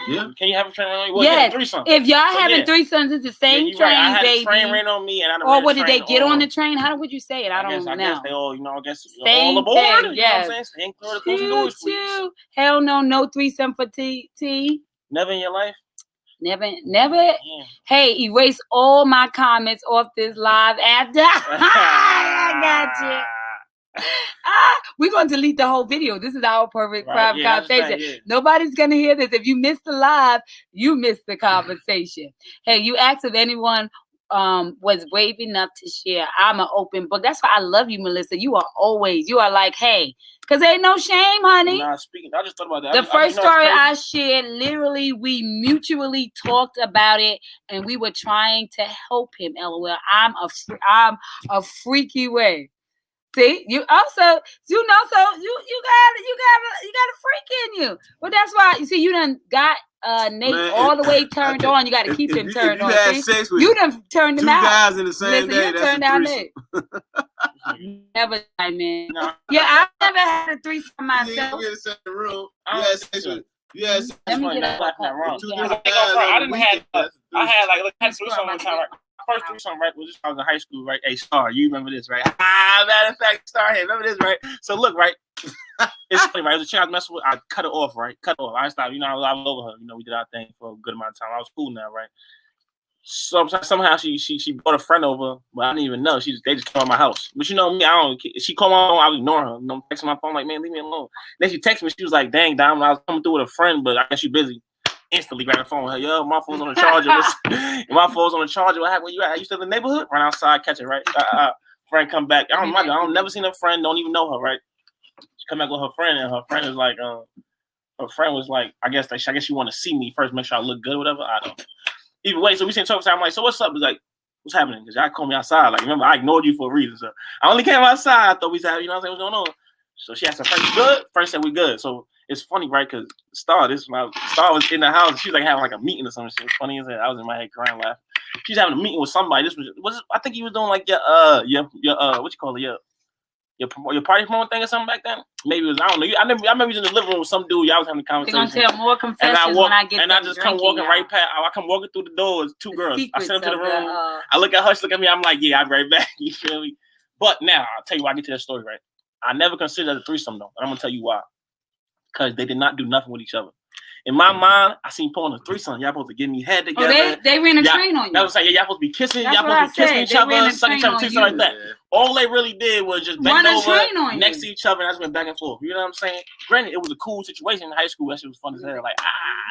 Yeah. Can you have a train ran on you? Well, yes. Threesome. If y'all having threesomes, it's the same train, right. I had baby. A train ran on me, and I or what did they get on the train? How would you say it? I don't know. I guess they all, you know, same all aboard. Thing, yes. You know what I'm saying? Staying clear of the closing doors, please. Hell no threesome for T. Never in your life? Never. Yeah. Hey, erase all my comments off this live after. I got you. We're going to delete the whole video. This is our perfect private conversation. Yeah. Nobody's going to hear this. If you missed the live, you missed the conversation. Hey, you asked if anyone was brave enough to share. I'm an open book. That's why I love you, Melissa. You are like, hey, because there ain't no shame, honey. Nah, speaking, I just thought about that. The first story I shared, literally, we mutually talked about it, and we were trying to help him. LOL. I'm a freaky way. See, you also, so you got a freak in you. But that's why you see you done got Nate all the way turned on. You got to keep him turned on. You done turned him out. 2 guys in the same day. You turned down Nate. Never, man. No. Yeah, I never had a threesome myself. You in the same room. You had sex with. I had threesome one time. Right? First threesome, right, was just I was in high school, right? Hey, Star, you remember this, right? Matter of fact, Star, hey, remember this, right? So look, right? It's funny, right? It was a chick I was messing with. I cut it off, right? I stopped. You know, I was over her. You know, we did our thing for a good amount of time. I was cool now, right? So somehow she brought a friend over, but I didn't even know. They just came to my house. But you know me, she called my phone, I was ignoring her. You know, texting my phone like, man, leave me alone. Then she texted me. She was like, dang, Dom, I was coming through with a friend, but I guess you busy. Instantly grab the phone. Hey, yo, my phone's on the charger. My phone's on the charger. What happened? Where you at? You still in the neighborhood? Run outside, catch it, right? Friend come back. I don't never seen a friend. Don't even know her, right? She come back with her friend, and her friend is like, her friend was like, I guess you want to see me first, make sure I look good, or whatever. I don't know. Either way, so we seen talk. I'm like, so what's up? He's like, what's happening? Because y'all called me outside. Like, remember, I ignored you for a reason. So I only came outside. I thought we said, you know what I'm saying? What's going on? So she asked her friend, you good? Friend said, we good. So it's funny, right? Because Star was in the house. She was like having like a meeting or something. Shit. Funny as that. I was in my head crying, laughing. She's having a meeting with somebody. This was I think he was doing like your what you call it, your party promo thing or something back then. Maybe it was, I don't know. I remember he was in the living room with some dude. Y'all was having a conversation. They're gonna tell more confessions when I get. And I just come walking right past. I come walking through the doors. Two girls. I sent them to the room. I look at her. She look at me. I'm like, yeah, I'll be right back. You feel me? But now I'll tell you why I get to that story, right? I never considered it a threesome though. And I'm gonna tell you why. Because they did not do nothing with each other. In my mind, I seen pulling a threesome. Y'all supposed to give me head together. Oh, they ran a train on you. That was like, y'all supposed to be kissing. Y'all supposed to be kissing each other, sucking each other, something like that. All they really did was just bend over next to each other and I just went back and forth. You know what I'm saying? Granted, it was a cool situation in high school. That shit was fun as hell. Like,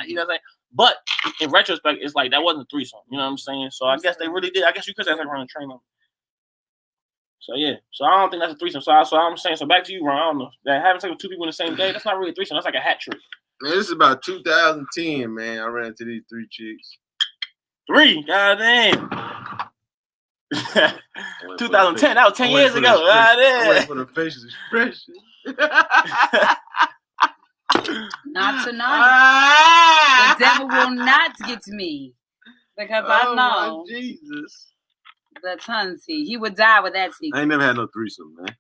you know what I'm saying? But in retrospect, it's like that wasn't a threesome. You know what I'm saying? So I guess they really did. I guess you could say that's like running a train on me. So yeah, so I don't think that's a threesome. So I'm saying, so back to you, Ron. I don't know. That having sex with two people in the same day, that's not really a threesome. That's like a hat trick. Man, this is about 2010, man. I ran into these 3 chicks. 3? Goddamn. 2010. That was 10 years ago. I'm waiting for the facial expression. Not tonight. The devil will not get me. Because I know. Jesus. The Tunsi. He would die with that secret. I ain't never had no threesome, man.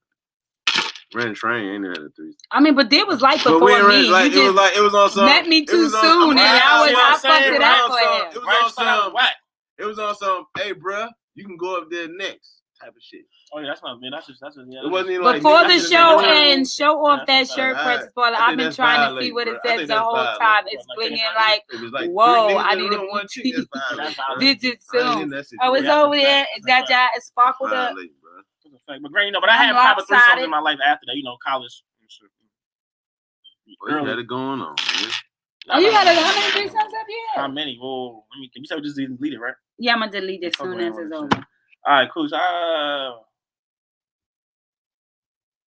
Ran train, I ain't never had a threesome. I mean, but it was like before me. Like, it was on some. Met me too soon, and I fucked it up for him. It was on some. It was on some. Hey, bruh, you can go up there next type of shit. Oh yeah, that's not me. That's just. It wasn't even like before the show and show off that shirt, Precious Paula. I've been trying to see what it says the whole time. It's bringing like, whoa, I need a boutique. Visit soon. Oh, it's over there. It's got y'all. It's sparkled up. But Granny, but I had proper threesomes in my life after that. College. Well, you had it going on, man. Oh, you had how many threesomes have you had? How many? Well, let me think. You said we just delete it, right? Yeah, I'm gonna delete it as soon as it's over. All right, cool. So, I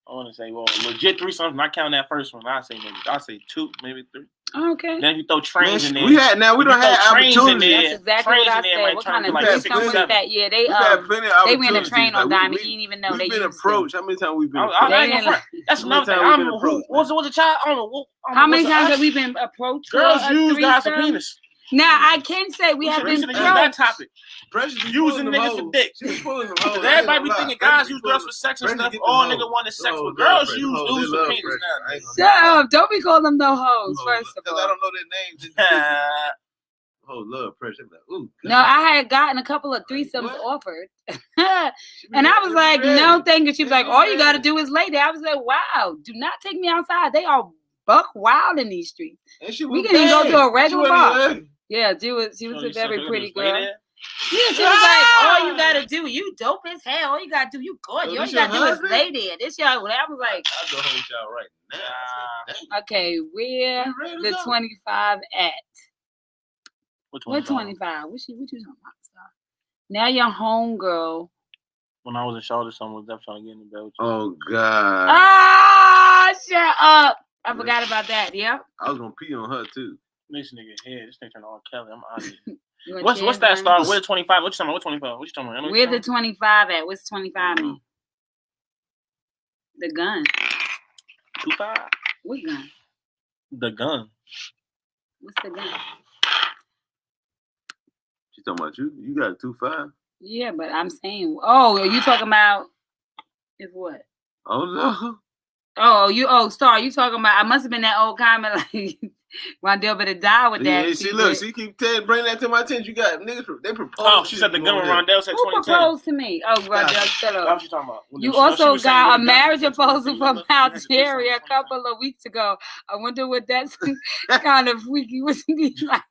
want to say, well, legit threesomes. Not counting that first one. I say 2, maybe 3. Okay. Then you throw trains in there. We don't have opportunity. That's exactly what I said. What kind of threesome was that? Yeah, they ran a train on Diamond. He didn't even know they been approached. How many times we've been approached? That's another thing. What's a child? I don't know. How many times have we been approached? Girls use guys for penis. Now I can say we have been approached. That topic. Precious using niggas for dick. Because everybody be thinking guys use girls for sex and stuff. All niggas want is sex, but girls use dudes for penis now. Shut up! Don't be calling them no hoes. First of all, I don't know their names. Oh, love Precious. No, I had gotten a couple of threesomes offered, and I was like, no, thank you. She was like, all you got to do is lay there. I was like, wow, do not take me outside. They are buck wild in these streets. We can even go to a regular bar. Yeah, she was a very pretty girl. Yeah, she was like, all you gotta do, you dope as hell. All you gotta do, you good. All you gotta do is lay there. This y'all, I was like, I'll go home with y'all right now. Okay, where the 25 at? What 25? What you talking about? Now your homegirl. When I was in Charlotte, someone was definitely trying to get in the bed with you. Oh God. Ah, shut up. I forgot about that. Yep. I was gonna pee on her too. This nigga head. This nigga turned on Kelly. I'm out here. What's that star? Where's 25? What you talking about? What 25? What you talking about? Where the 25 at? What's 25 mean? The gun. 25? What gun? The gun. What's the gun? She talking about you? You got a 25? Yeah, but I'm saying, are you talking about if what? Oh no. Star, you talking about, I must have been that old comment like Rondell better die with that. Yeah, she keep bring that to my attention. You got niggas, they proposed. Oh, she said the gun with Rondell said 2010. Who proposed to me? Oh, Rondell, shut up. What you talking about? You also got a marriage proposal from Algeria a couple of weeks ago. I wonder what that's kind of freaky would be like.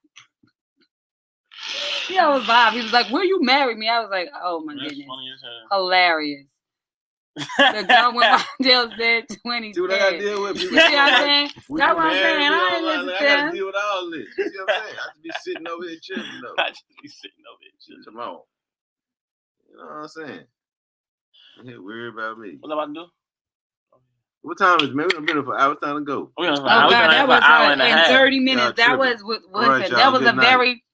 Yeah, I was vibe. He was like, will you marry me? I was like, oh my goodness. Hilarious. The gun when Rondell said 2010. See what I gotta deal with? You see what I'm saying? That's what I'm saying. I ain't listen to I gotta deal with all this. You see what I'm saying? I just be sitting over here chilling though. I just be sitting over here chilling. Come on. You know what I'm saying? You ain't worried about me. What about to do? What time is it? Maybe I've been here for hours. Time to go. Oh God, that was in 30 minutes. That was that was a very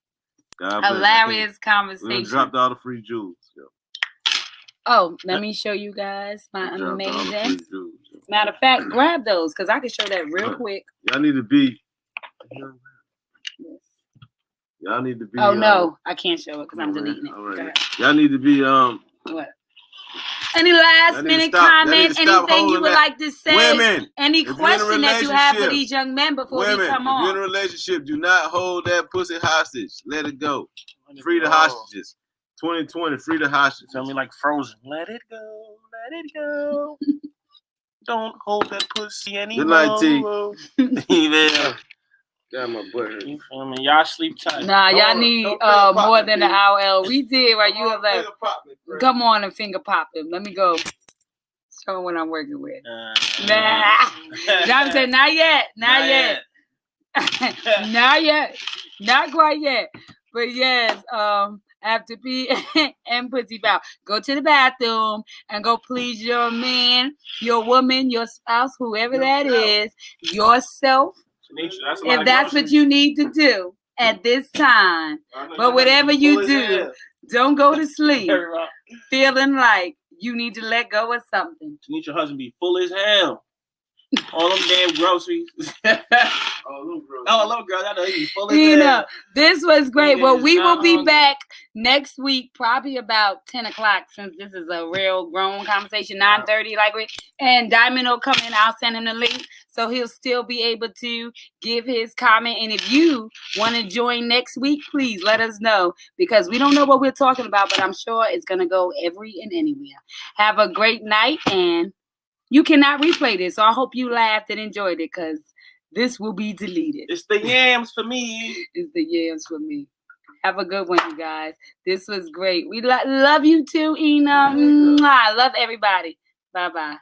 hilarious conversation. We dropped all the free jewels. Yo. Oh, let me show you guys my amazing. Matter of fact, grab those because I can show that real quick. Y'all need to be. Y'all need to be. Oh no, I can't show it because I'm deleting it. All right. Y'all need to be. What? Any last minute comment? Anything you would like to say? Women. Any question that you have for these young men before we come on? If you're in a relationship, do not hold that pussy hostage. Let it go. Free the hostages. 2020, free the hostages. Tell me like Frozen. Let it go. Let it go. Don't hold that pussy anymore. Good night, T. Got my butt. You feel me? Y'all sleep tight. Nah, y'all need more than an hour. We did right. You have like, come on and finger pop him. Let me go. Show him what I'm working with. Nah. John said, not yet. Not yet. Not yet. Not quite yet. But yes, after pee and pussy bow, go to the bathroom and go please your man, your woman, your spouse, whoever that is, yourself. If that's what you need to do at this time. But whatever you do, don't go to sleep feeling like you need to let go of something. You need your husband to be full as hell. All them damn groceries. Little girls. I know he was full of this was great. Well, we will be back next week, probably about 10 o'clock, since this is a real grown conversation, 9:30, and Diamond will come in. I'll send him the link, so he'll still be able to give his comment. And if you want to join next week, please let us know, because we don't know what we're talking about, but I'm sure it's going to go every and anywhere. Have a great night, and you cannot replay this, so I hope you laughed and enjoyed it, because this will be deleted. It's the yams for me. It's the yams for me. Have a good one, you guys. This was great. We love you too, Ina. I love everybody. Bye-bye.